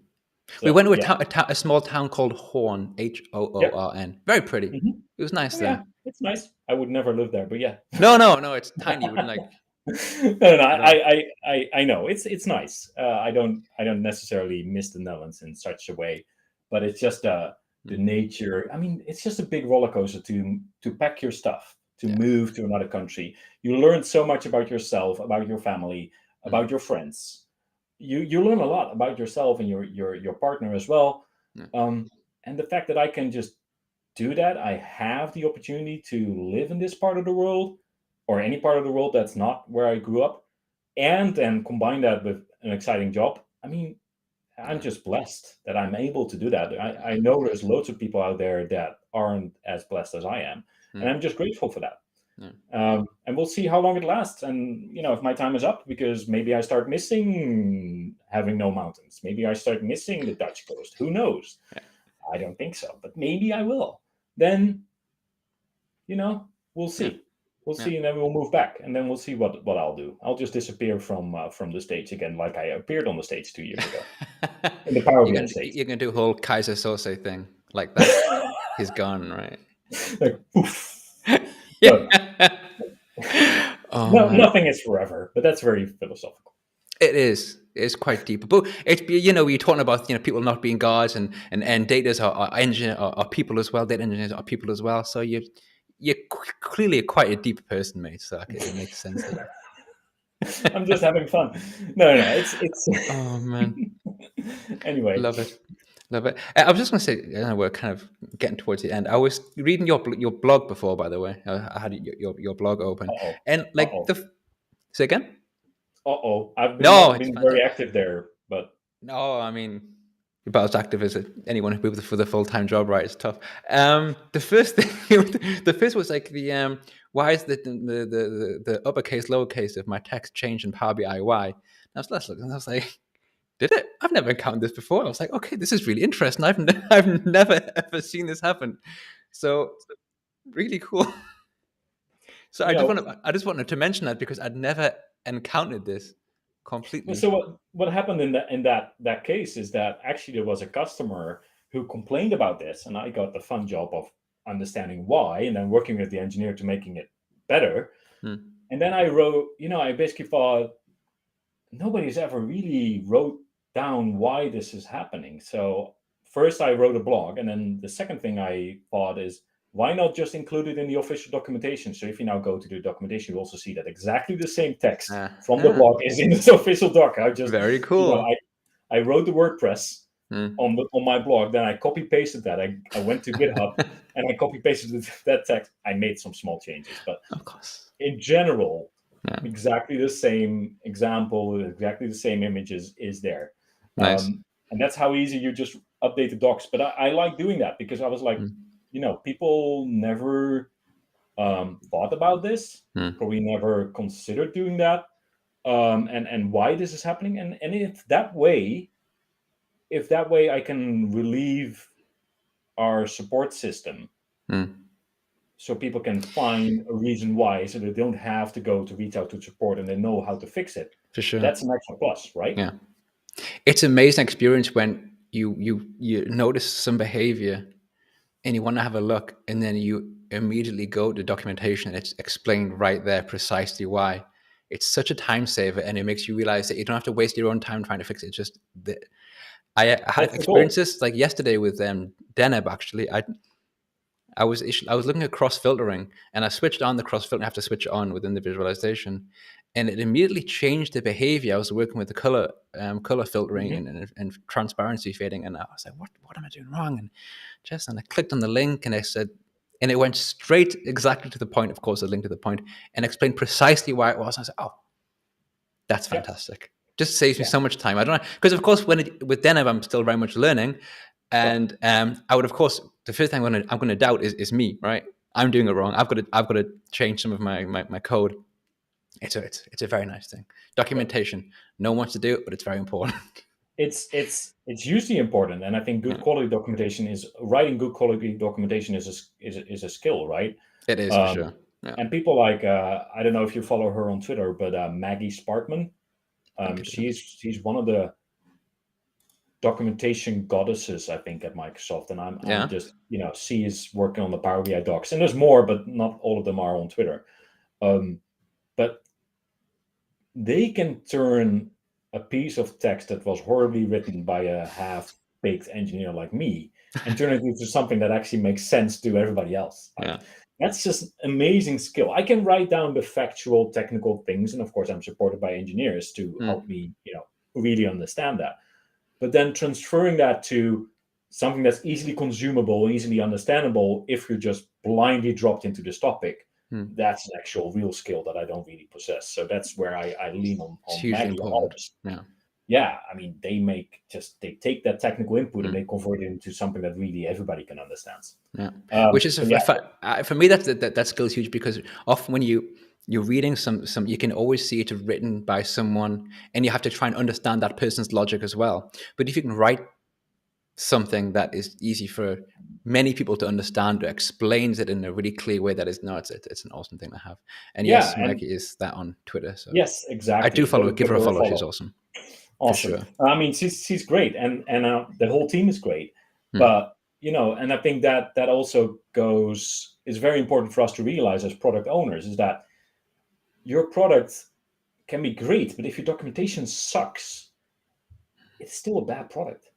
A: So, we went to a small town called Hoorn, Hoorn. Very pretty.
B: Mm-hmm.
A: It was nice there.
B: Yeah, it's nice. I would never live there, but yeah.
A: No, it's tiny. You wouldn't like.
B: No, I know it's nice. I don't necessarily miss the Netherlands in such a way, but it's just the nature. I mean, it's just a big roller coaster to pack your stuff, to move to another country. You learn so much about yourself, about your family, about your friends. You learn a lot about yourself and your partner as well. And the fact that I can just do that, I have the opportunity to live in this part of the world, or any part of the world that's not where I grew up, and then combine that with an exciting job. I mean, I'm just blessed that I'm able to do that. I know there's loads of people out there that aren't as blessed as I am, and I'm just grateful for that. And we'll see how long it lasts. And, if my time is up, because maybe I start missing having no mountains. Maybe I start missing the Dutch coast. Who knows? I don't think so, but maybe I will. then we'll
A: Yeah.
B: see. We'll
A: Yeah.
B: see, and then we'll move back, and then we'll see what I'll do. I'll just disappear from the stage again, like I appeared on the stage 2 years ago in the Power BI stage.
A: You're gonna do a whole Kaiser Sose thing like that. He's gone, right?
B: Like poof. Done.
A: Yeah. Oh
B: No,
A: man,
B: nothing is forever, but that's very philosophical.
A: it is. It's quite deep, but it's you're talking about people not being gods, and data's are engineers are people as well. Data engineers are people as well. So you're clearly quite a deep person, mate. So it makes sense that.
B: I'm just having fun. No, it's.
A: Oh man,
B: Anyway,
A: love it. Love it. I was just going to say, we're kind of getting towards the end. I was reading your blog before, by the way. I had your blog open,
B: uh-oh,
A: and like
B: uh-oh,
A: say again.
B: uh-oh. I've been
A: No,
B: not
A: it's
B: been very
A: fantastic.
B: active there, but
A: No, I mean, you're about as active as anyone with for the full time job, right? It's tough. The first thing, the first was like why is the uppercase lowercase of my text changed in Power BI? Why? And I was looking, and I was like, did it? I've never encountered this before. I was like, okay, this is really interesting. I've never ever seen this happen. So really cool. So
B: you know.
A: I just wanted to mention that because I'd never encountered this completely.
B: So what happened in that case is that actually there was a customer who complained about this, and I got the fun job of understanding why, and then working with the engineer to making it better.
A: Hmm.
B: And then I wrote, I basically thought nobody's ever really wrote down why this is happening. So first I wrote a blog, and then the second thing I thought is why not just include it in the official documentation? So if you now go to the documentation, you also see that exactly the same text from the
A: Huh.
B: blog is in this official doc. I just,
A: Very cool.
B: I wrote the WordPress
A: Hmm.
B: on my blog, then I copy pasted that. I went to GitHub and I copy pasted that text. I made some small changes, but
A: Of course.
B: in general,
A: Yeah.
B: exactly the same example, exactly the same images is there.
A: Nice.
B: And that's how easy you just update the docs. But I like doing that because I was like,
A: Hmm.
B: people never thought about this,
A: Hmm.
B: probably never considered doing that, and why this is happening. And if that way I can relieve our support system,
A: Hmm.
B: so people can find a reason why, so they don't have to go to reach out to support and they know how to fix it.
A: For sure.
B: That's an extra plus, right?
A: Yeah. It's an amazing experience when you notice some behavior and you want to have a look, and then you immediately go to documentation and it's explained right there precisely why. It's such a time saver, and it makes you realize that you don't have to waste your own time trying to fix it. It's just I had
B: That's the goal.
A: experiences like yesterday with Deneb. Actually, I was looking at cross filtering, and I switched on the cross filtering. I have to switch it on within the visualization, and it immediately changed the behavior. I was working with the color filtering
B: Hmm.
A: and transparency fading, and I was like, what am I doing wrong? And I clicked on the link, and I said, and it went straight exactly to the point. Of course, the link to the point, and explained precisely why it was. And I said, oh, that's
B: Yeah,
A: fantastic. Just saves me
B: yeah,
A: so much time. I don't know, because of course with Deneb I'm still very much learning,
B: sure.
A: and I would of course the first thing I'm gonna doubt is me, right? I'm doing it wrong. I've got to change some of my code. It's a very nice thing.
B: But
A: Documentation. No one wants to do it, but it's very important.
B: it's hugely important, and I think good
A: Yeah,
B: quality documentation is writing good quality documentation is a skill, right?
A: it is for
B: Um,
A: sure. Yeah,
B: and people like I don't know if you follow her on Twitter, but Maggie Sparkman,
A: I think it is.
B: she's one of the documentation goddesses, I think, at Microsoft, and I'm
A: Yeah.
B: just she is working on the Power BI docs, and there's more, but not all of them are on Twitter. But they can turn a piece of text that was horribly written by a half-baked engineer like me and turn it into something that actually makes sense to everybody else. Like
A: Yeah.
B: that's just amazing skill. I can write down the factual technical things, and of course I'm supported by engineers to help
A: Mm,
B: me, really understand that. But then transferring that to something that's easily consumable, easily understandable, if you're just blindly dropped into this topic,
A: mm.
B: that's an actual real skill that I don't really possess. So that's where I lean
A: It's
B: on
A: hugely
B: Maggie and
A: important.
B: others.
A: Yeah.
B: Yeah, I mean, they take that technical input and
A: Mm.
B: they convert it into something that really everybody can understand.
A: Yeah, which is
B: So yeah,
A: for me that skill is huge, because often when you're reading some you can always see it written by someone, and you have to try and understand that person's logic as well. But if you can write something that is easy for many people to understand, or explains it in a really clear way that is no, it's an awesome thing to have. And
B: Yeah,
A: yes,
B: and
A: Mikey is that on Twitter. So
B: yes,
A: I do
B: exactly.
A: follow her. Give
B: Give
A: her a
B: her a
A: follow. She's
B: follow.
A: awesome for
B: Awesome.
A: sure.
B: I mean, she's great, and the whole team is great.
A: Hmm.
B: But and I think that also is very important for us to realize as product owners, is that your product can be great, but if your documentation sucks, it's still a bad product.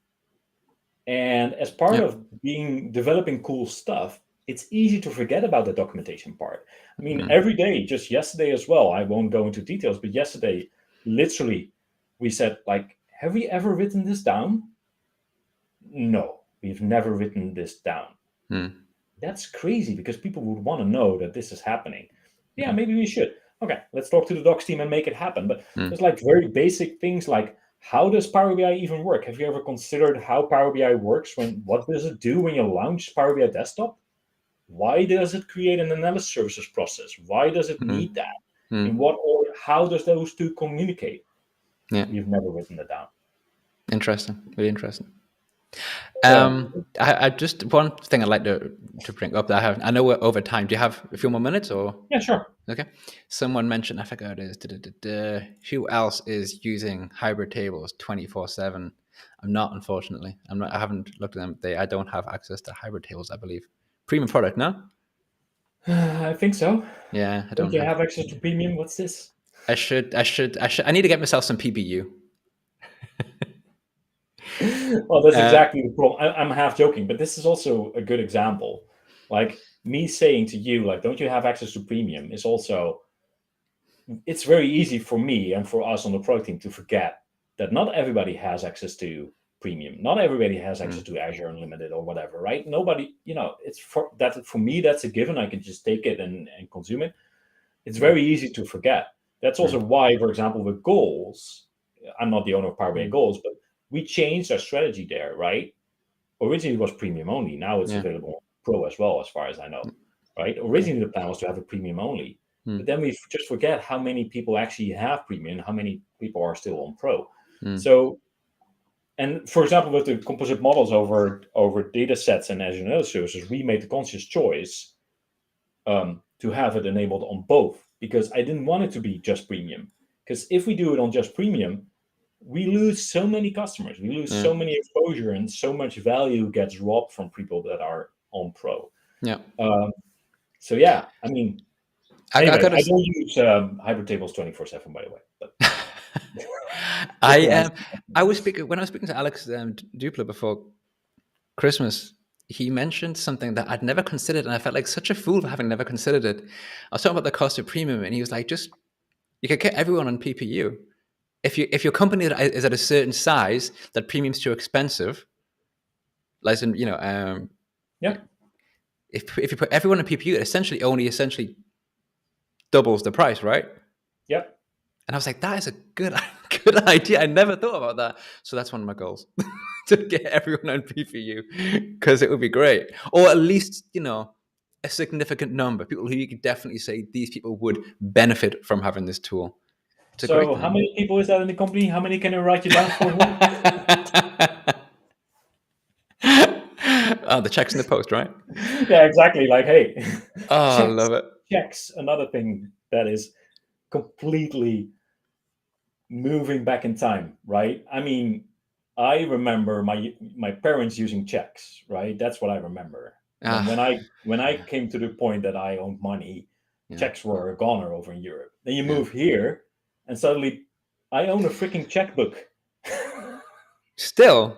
B: And as part
A: Yeah.
B: of developing cool stuff, it's easy to forget about the documentation part. I mean,
A: Hmm.
B: every day, just yesterday as well, I won't go into details, but yesterday, literally, we said, like, have we ever written this down? No, we've never written this down.
A: Hmm.
B: That's crazy, because people would want to know that this is happening. Yeah,
A: Hmm.
B: maybe we should. Okay, let's talk to the docs team and make it happen. But
A: Hmm.
B: there's like very basic things like, how does Power BI even work? Have you ever considered how Power BI works? What does it do when you launch Power BI Desktop? Why does it create an analysis services process? Why does it
A: Hmm.
B: need that?
A: Hmm.
B: In what order? How does those two communicate?
A: Yeah.
B: We've never written that down.
A: Interesting. Really interesting.
B: Yeah,
A: I just one thing I'd like to bring up that I know we're over time. Do you have a few more minutes or?
B: yeah, sure.
A: Okay. Someone mentioned, I forgot who it is. Who else is using hybrid tables 24/7? I'm not, unfortunately. I'm not. I haven't looked at them. I don't have access to hybrid tables, I believe. Premium product, no?
B: I think so.
A: Yeah, I
B: Don't
A: don't
B: you
A: have.
B: have access to premium? What's this?
A: I need to get myself some PPU.
B: Well, that's
A: Uh,
B: exactly the problem. I'm half joking, but this is also a good example. Like me saying to you, like, don't you have access to premium? Is also, it's very easy for me and for us on the product team to forget that not everybody has access to premium. Not everybody has access
A: mm,
B: to Azure Unlimited or whatever, right? Nobody, it's for that. For me, that's a given. I can just take it and consume it. It's
A: mm,
B: very easy to forget. That's also
A: mm,
B: why, for example, with goals, I'm not the owner of Power BI
A: mm,
B: Goals, but we changed our strategy there, right? Originally it was premium only. Now it's
A: yeah.
B: available on Pro as well, as far as I know, right?
A: Okay.
B: Originally the plan was to have a premium only, but
A: Mm,
B: then we just forget how many people actually have premium, how many people are still on Pro.
A: mm,
B: So, and for example, with the composite models over data sets and Azure Analysis Services, we made the conscious choice to have it enabled on both, because I didn't want it to be just premium. Because if we do it on just premium, we lose so many customers, we lose
A: yeah.
B: so many exposure, and so much value gets robbed from people that are on Pro.
A: Yeah.
B: Um, so yeah, I mean,
A: I
B: anyway,
A: gotta.
B: I don't use hybrid tables 24/7, by the way, but
A: I
B: just to
A: am.
B: answer.
A: I was speaking when I was speaking to Alex Dupla before Christmas. He mentioned something that I'd never considered, and I felt like such a fool for having never considered it. I was talking about the cost of premium, and he was like, "Just you can get everyone on PPU. If your company is at a certain size, that premium's too expensive. Like,
B: Yeah,
A: if you put everyone on PPU, it essentially doubles the price, right?"
B: yeah.
A: And I was like, that is a good idea. I never thought about that. So that's one of my goals to get everyone on PPU because it would be great. Or at least, a significant number, people who you could definitely say these people would benefit from having this tool. It's a great
B: So how
A: thing.
B: many people is that in the company? How many can I write you down for here?
A: Oh, the checks in the post, right?
B: Yeah, exactly. Like, hey,
A: Oh, I
B: checks,
A: love it.
B: checks. Another thing that is completely moving back in time, right? I mean, I remember my parents using checks, right? That's what I remember. And then
A: Ah,
B: when I came to the point that I owned money,
A: yeah.
B: checks were a goner over in Europe. Then you
A: Yeah.
B: move here, and suddenly I own a freaking checkbook.
A: Still,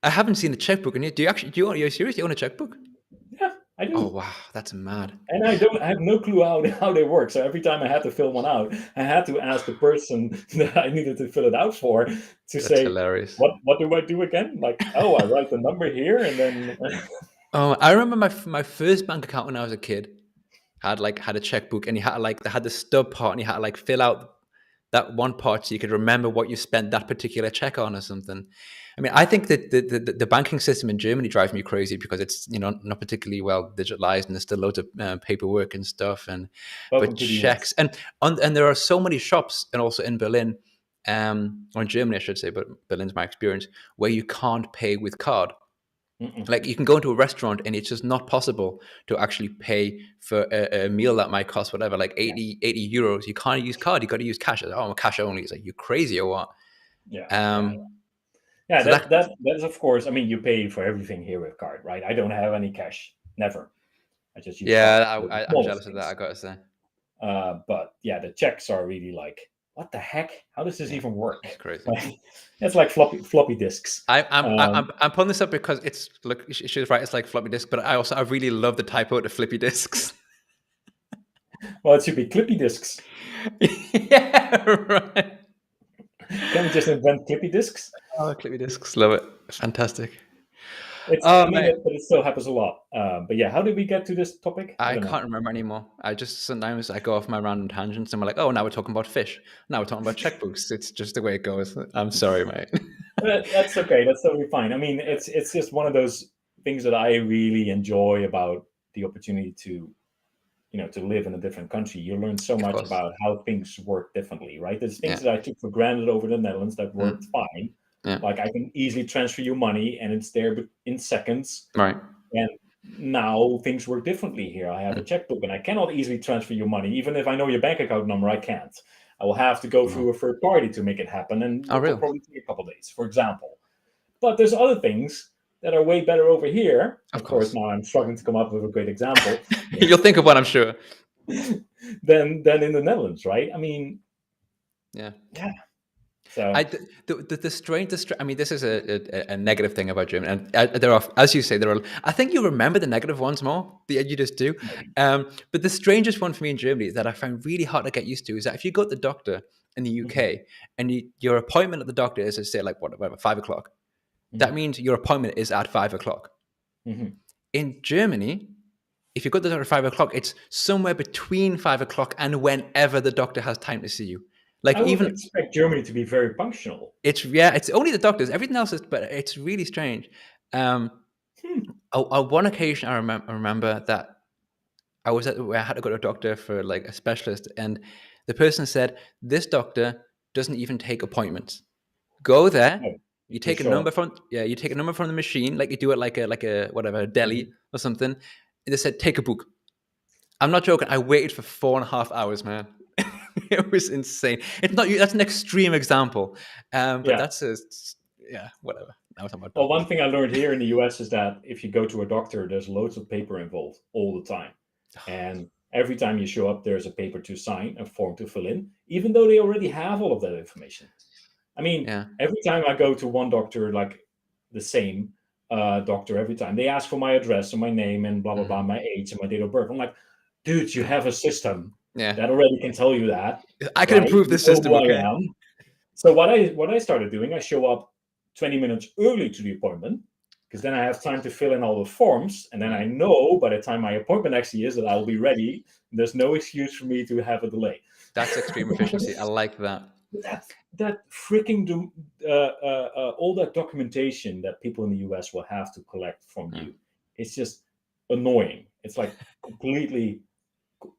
A: I haven't seen the checkbook. And are you serious? You own a checkbook?
B: Yeah, I
A: Oh,
B: do.
A: wow. That's mad.
B: And I have no clue how they work. So every time I had to fill one out, I had to ask the person that I needed to fill it out for to
A: That's
B: say,
A: hilarious.
B: what do I do again? Like, oh, I write the number here, and then
A: Oh, I remember my first bank account when I was a kid had a checkbook, and you had they had the stub part, and you had to fill out that one part so you could remember what you spent that particular check on or something. I mean, I think that the banking system in Germany drives me crazy because it's not particularly well digitalized, and there's still loads of paperwork and stuff. And but
B: welcome to the US.
A: checks and there are so many shops, and also in Berlin, or in Germany, I should say, but Berlin's my experience, where you can't pay with card. Like you can go into a restaurant and it's just not possible to actually pay for a meal that might cost whatever, like 80 euros. You can't use card. You got to use cash. Oh, cash only. It's like, you crazy or what?
B: Yeah.
A: So that,
B: That's of course. I mean, you pay for everything here with card, right? I don't have any cash, never. I just use card.
A: I'm jealous of that, I gotta say.
B: But yeah, the checks are really like, what the heck? How does this even work?
A: It's crazy.
B: It's like floppy disks.
A: I'm pulling this up because it's, look, she's right. It's like floppy disk, but I really love the typo to flippy disks.
B: Well, it should be clippy disks.
A: Yeah, right.
B: Can we just invent clippy disks?
A: Oh, clippy disks, love it, fantastic.
B: But it still happens a lot. But yeah, how did we get to this topic?
A: I can't remember anymore. Sometimes I go off my random tangents and we're like, oh, now we're talking about fish. Now we're talking about checkbooks. It's just the way it goes. I'm sorry, mate.
B: That's okay. That's totally fine. I mean, it's just one of those things that I really enjoy about the opportunity to live in a different country. You learn so much about how things work differently, right? There's things that I took for granted over the Netherlands that worked fine. Yeah. Like I can easily transfer you money and it's there in seconds.
A: Right.
B: And now things work differently here. I have a checkbook and I cannot easily transfer you money. Even if I know your bank account number, I can't. I will have to go through a third party to make it happen. And it will probably take a couple of days, for example. But there's other things that are way better over here. Of course, now I'm struggling to come up with a great example.
A: You'll think of one, I'm sure.
B: than in the Netherlands, right? I mean,
A: yeah.
B: So
A: the strange. I mean, this is a negative thing about Germany, and there are, as you say, there are. I think you remember the negative ones more. You just do. But the strangest one for me in Germany that I found really hard to get used to is that if you go to the doctor in the UK and your appointment at the doctor is, say, like whatever 5 o'clock, that means your appointment is at 5 o'clock. In Germany, if you go to the doctor at 5 o'clock, it's somewhere between 5 o'clock and whenever the doctor has time to see you. Like
B: I would expect Germany to be very punctual.
A: It's only the doctors. Everything else is, but it's really strange. On one occasion, I remember that I had to go to a doctor for like a specialist, and the person said, "This doctor doesn't even take appointments. Go there, you take a number from the machine, like you do it like a whatever, a deli or something." And they said, "Take a book." I'm not joking. I waited for 4.5 hours, man. It was insane. It's not you. That's an extreme example, but that's whatever.
B: Well, one thing I learned here in the US is that if you go to a doctor, there's loads of paper involved all the time, and every time you show up, there's a paper to sign, a form to fill in, even though they already have all of that information. I mean, every time I go to one doctor, like the same doctor, every time they ask for my address and my name and blah blah blah, my age and my date of birth. I'm like, dude, you have a system. That already can tell you that.
A: I can improve the system. Okay.
B: So what I started doing, I show up 20 minutes early to the appointment because then I have time to fill in all the forms, and then I know by the time my appointment actually is that I will be ready. There's no excuse for me to have a delay.
A: That's extreme efficiency. I like that.
B: That freaking all that documentation that people in the US will have to collect from you, it's just annoying. It's like completely.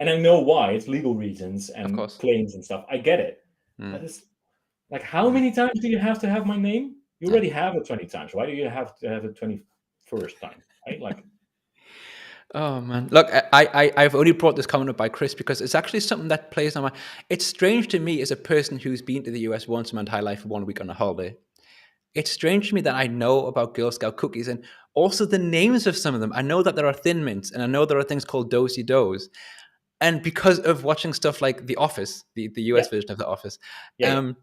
B: And I know why. It's legal reasons and claims and stuff. I get it. But it's like, how many times do you have to have my name? You already have it 20 times. Why do you have to have it 21st time? Right? Like,
A: oh man, look, I've only brought this comment up by Chris because it's actually something that plays on my. It's strange to me as a person who's been to the US once in my entire life for 1 week on a holiday. It's strange to me that I know about Girl Scout cookies and also the names of some of them. I know that there are Thin Mints, and I know there are things called Do-si Do's. And because of watching stuff like The Office, the US version of The Office, and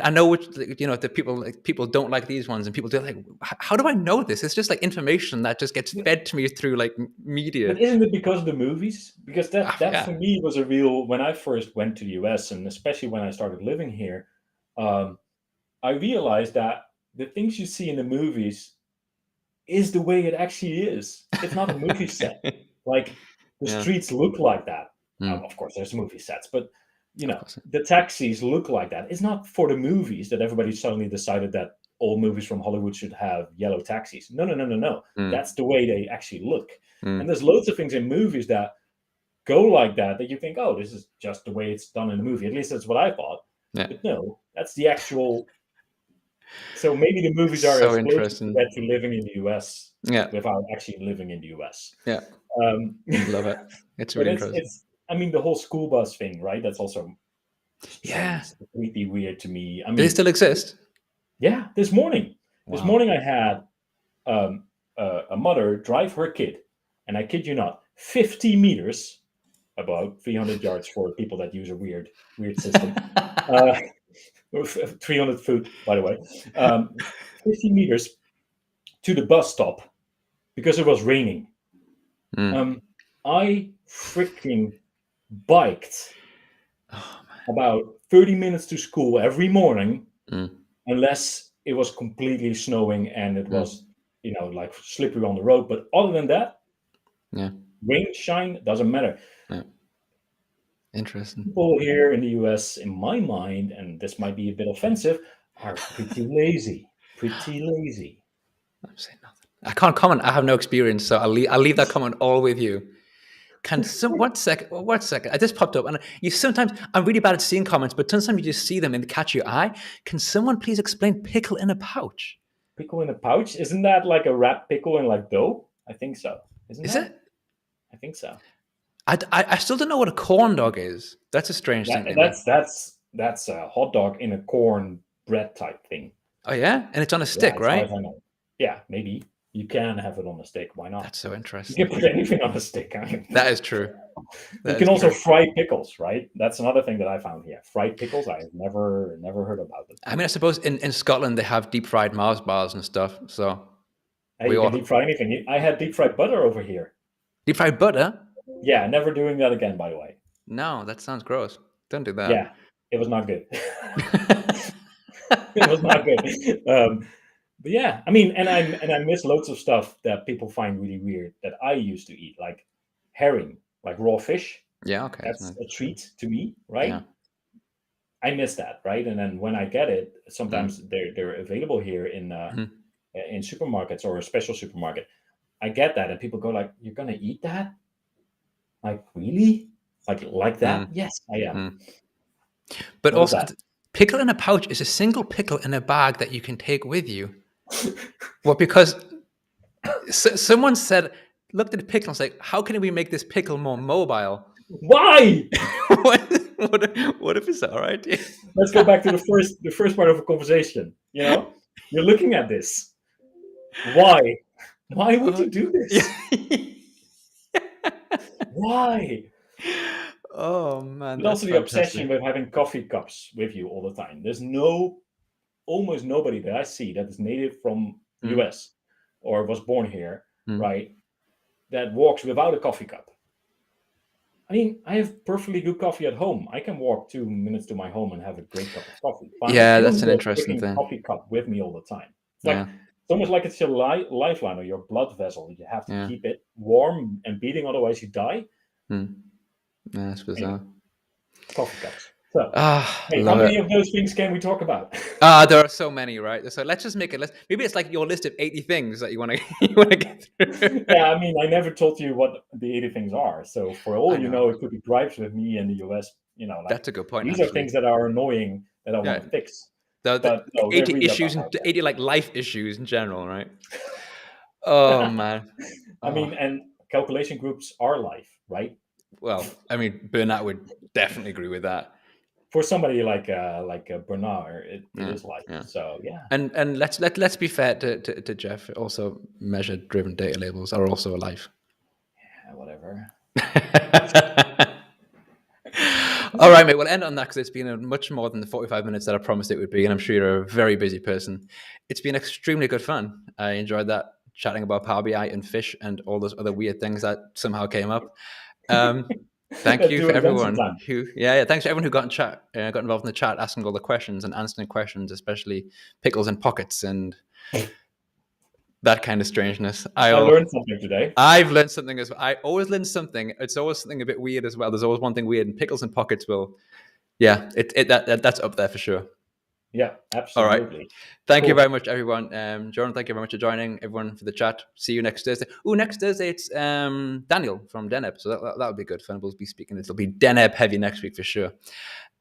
A: I know the people don't like these ones, and people do like, how do I know this? It's just like information that just gets fed to me through like media.
B: But isn't it because of the movies? Because that for me was a real. When I first went to the US, and especially when I started living here, I realized that the things you see in the movies is the way it actually is. It's not a movie set. Like. The streets look like that. Of course, there's movie sets, but the taxis look like that. It's not for the movies that everybody suddenly decided that all movies from Hollywood should have yellow taxis. No. That's the way they actually look. And there's loads of things in movies that go like that you think, oh, this is just the way it's done in the movie. At least that's what I thought.
A: Yeah.
B: But no, that's the actual. So maybe the movies are
A: So
B: as close as you
A: interesting.
B: get to living in the US
A: Yeah.
B: without actually living in the US.
A: Yeah.
B: Um,
A: Love it. It's
B: but
A: really interesting.
B: it's. I mean, the whole school bus thing, right? That's also
A: Yeah.
B: strange, completely weird to me. I
A: Do they
B: mean,
A: still exist?
B: yeah, this morning. This
A: Wow.
B: morning I had a mother drive her kid, and I kid you not, 50 meters, about 300 yards for people that use a weird system. 300 foot, by the way. 50 meters to the bus stop because it was raining.
A: Mm.
B: I freaking biked
A: Oh,
B: about 30 minutes to school every morning,
A: man.
B: unless it was completely snowing and it
A: Mm.
B: was, like slippery on the road. But other than that,
A: Yeah.
B: rain, shine, doesn't matter.
A: Yeah. Interesting.
B: People here in the US, in my mind, and this might be a bit offensive, are pretty lazy. Pretty lazy.
A: I'm saying nothing. I can't comment. I have no experience, so I'll leave that comment all with you. Can some 1 second? 1 second. I just popped up, and you sometimes I'm really bad at seeing comments, but sometimes you just see them and they catch your eye. Can someone please explain pickle in a pouch?
B: Pickle in a pouch? Isn't that like a wrapped pickle in like dough? I think so. Isn't
A: Is
B: that?
A: it?
B: I think so.
A: I still don't know what a corn dog is. That's a strange thing to me.
B: That's a hot dog in a corn bread type thing.
A: Oh yeah, and it's on a
B: Yeah,
A: stick,
B: as far as
A: right?
B: I know. Yeah, maybe you can have it on a stick. Why not?
A: That's so
B: You
A: interesting.
B: can put anything on a stick. I mean,
A: That is true.
B: you
A: That
B: can
A: is
B: also
A: true.
B: fry pickles, right? That's another thing that I found here. Fried pickles. I've never heard about them.
A: I mean, I suppose in Scotland they have deep fried Mars bars and stuff. So
B: Hey,
A: we
B: you can
A: all
B: deep fry anything. I had deep fried butter over here.
A: deep fried butter.
B: Yeah, never doing that again. By the way.
A: No, that sounds gross. Don't do that.
B: Yeah, it was not good. It was not good. But yeah, I mean, and I miss loads of stuff that people find really weird that I used to eat, like herring, like raw fish.
A: Yeah. Okay.
B: That's a treat to me,
A: Yeah.
B: right? I miss that, right? And then when I get it,
A: Mm.
B: sometimes they're available here
A: Mhm.
B: in supermarkets or a special supermarket. I get that, and people go like, "You're gonna eat that? Like really? Like that?
A: Mm.
B: Yes, I am."
A: Mm. But
B: What is
A: also,
B: that?
A: pickle in a pouch is a single pickle in a bag that you can take with you. Well, because someone said, looked at the pickle and was like, how can we make this pickle more mobile?
B: Why?
A: what, what if it's all right?
B: Let's go back to the first part of a conversation. You're looking at this. Why? Why would you do this?
A: Yeah.
B: Why?
A: Oh man,
B: But
A: that's
B: also the obsession
A: fantastic.
B: with having coffee cups with you all the time. There's almost nobody that I see that is native from
A: Mm,
B: US or was born here,
A: mm.
B: right? That walks without a coffee cup. I mean, I have perfectly good coffee at home. I can walk 2 minutes to my home and have a great cup of coffee. Fine.
A: Yeah,
B: I don't
A: that's
B: need
A: an
B: a
A: interesting
B: freaking
A: thing.
B: coffee cup with me all the time.
A: Yeah,
B: It's almost like it's your lifeline or your blood vessel. You have to
A: yeah.
B: keep it warm and beating, otherwise you die.
A: Mm. Yeah, that's
B: Anyway,
A: bizarre.
B: coffee cups. So,
A: Ah,
B: hey, how
A: love it.
B: many of those things can we talk about?
A: There are so many, right? So let's just make a list. Maybe it's like your list of 80 things that you want to you want to get through.
B: Yeah, I mean, I never told you what the 80 things are. So, for all
A: I
B: you
A: know.
B: know, it could be gripes with me in the US.
A: That's a good point,
B: These are
A: actually.
B: things that are annoying that I want
A: Yeah,
B: to fix.
A: the
B: But no, they're
A: 80
B: really
A: issues
B: about
A: and
B: out there.
A: 80 like life issues in general, right? Oh man.
B: I
A: Oh
B: mean, and calculation groups are life, right?
A: well, I mean, Bernat would definitely agree with that.
B: For somebody like Bernard, it
A: Yeah,
B: is life.
A: yeah.
B: So yeah,
A: And let's be fair to Jeff. Also, measured driven data labels are also alive.
B: whatever.
A: All right, mate. We'll end on that because it's been a much more than the 45 minutes that I promised it would be, and I'm sure you're a very busy person. It's been extremely good fun. I enjoyed that chatting about Power BI and fish and all those other weird things that somehow came up. Thank
B: Let's
A: you
B: do
A: for
B: it again
A: everyone
B: sometime.
A: yeah, thanks to everyone who got in chat, got involved in the chat, asking all the questions and answering questions, especially pickles and pockets and that kind of strangeness.
B: I learned something today.
A: I've learned something as well. I always learn something. It's always something a bit weird as well. There's always one thing weird, and pickles and pockets will, yeah, that's up there for sure.
B: Yeah,
A: All right.
B: absolutely.
A: Thank you
B: Cool.
A: very much, everyone. Jeroen, thank you very much for joining. Everyone for the chat. See you next Thursday. Oh, next Thursday it's Daniel from Deneb, so that'll be good fun. We'll be speaking. It'll be Deneb heavy next week for sure.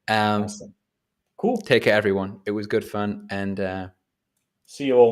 B: Awesome. Cool.
A: Take care, everyone. It was good fun, and
B: See you all.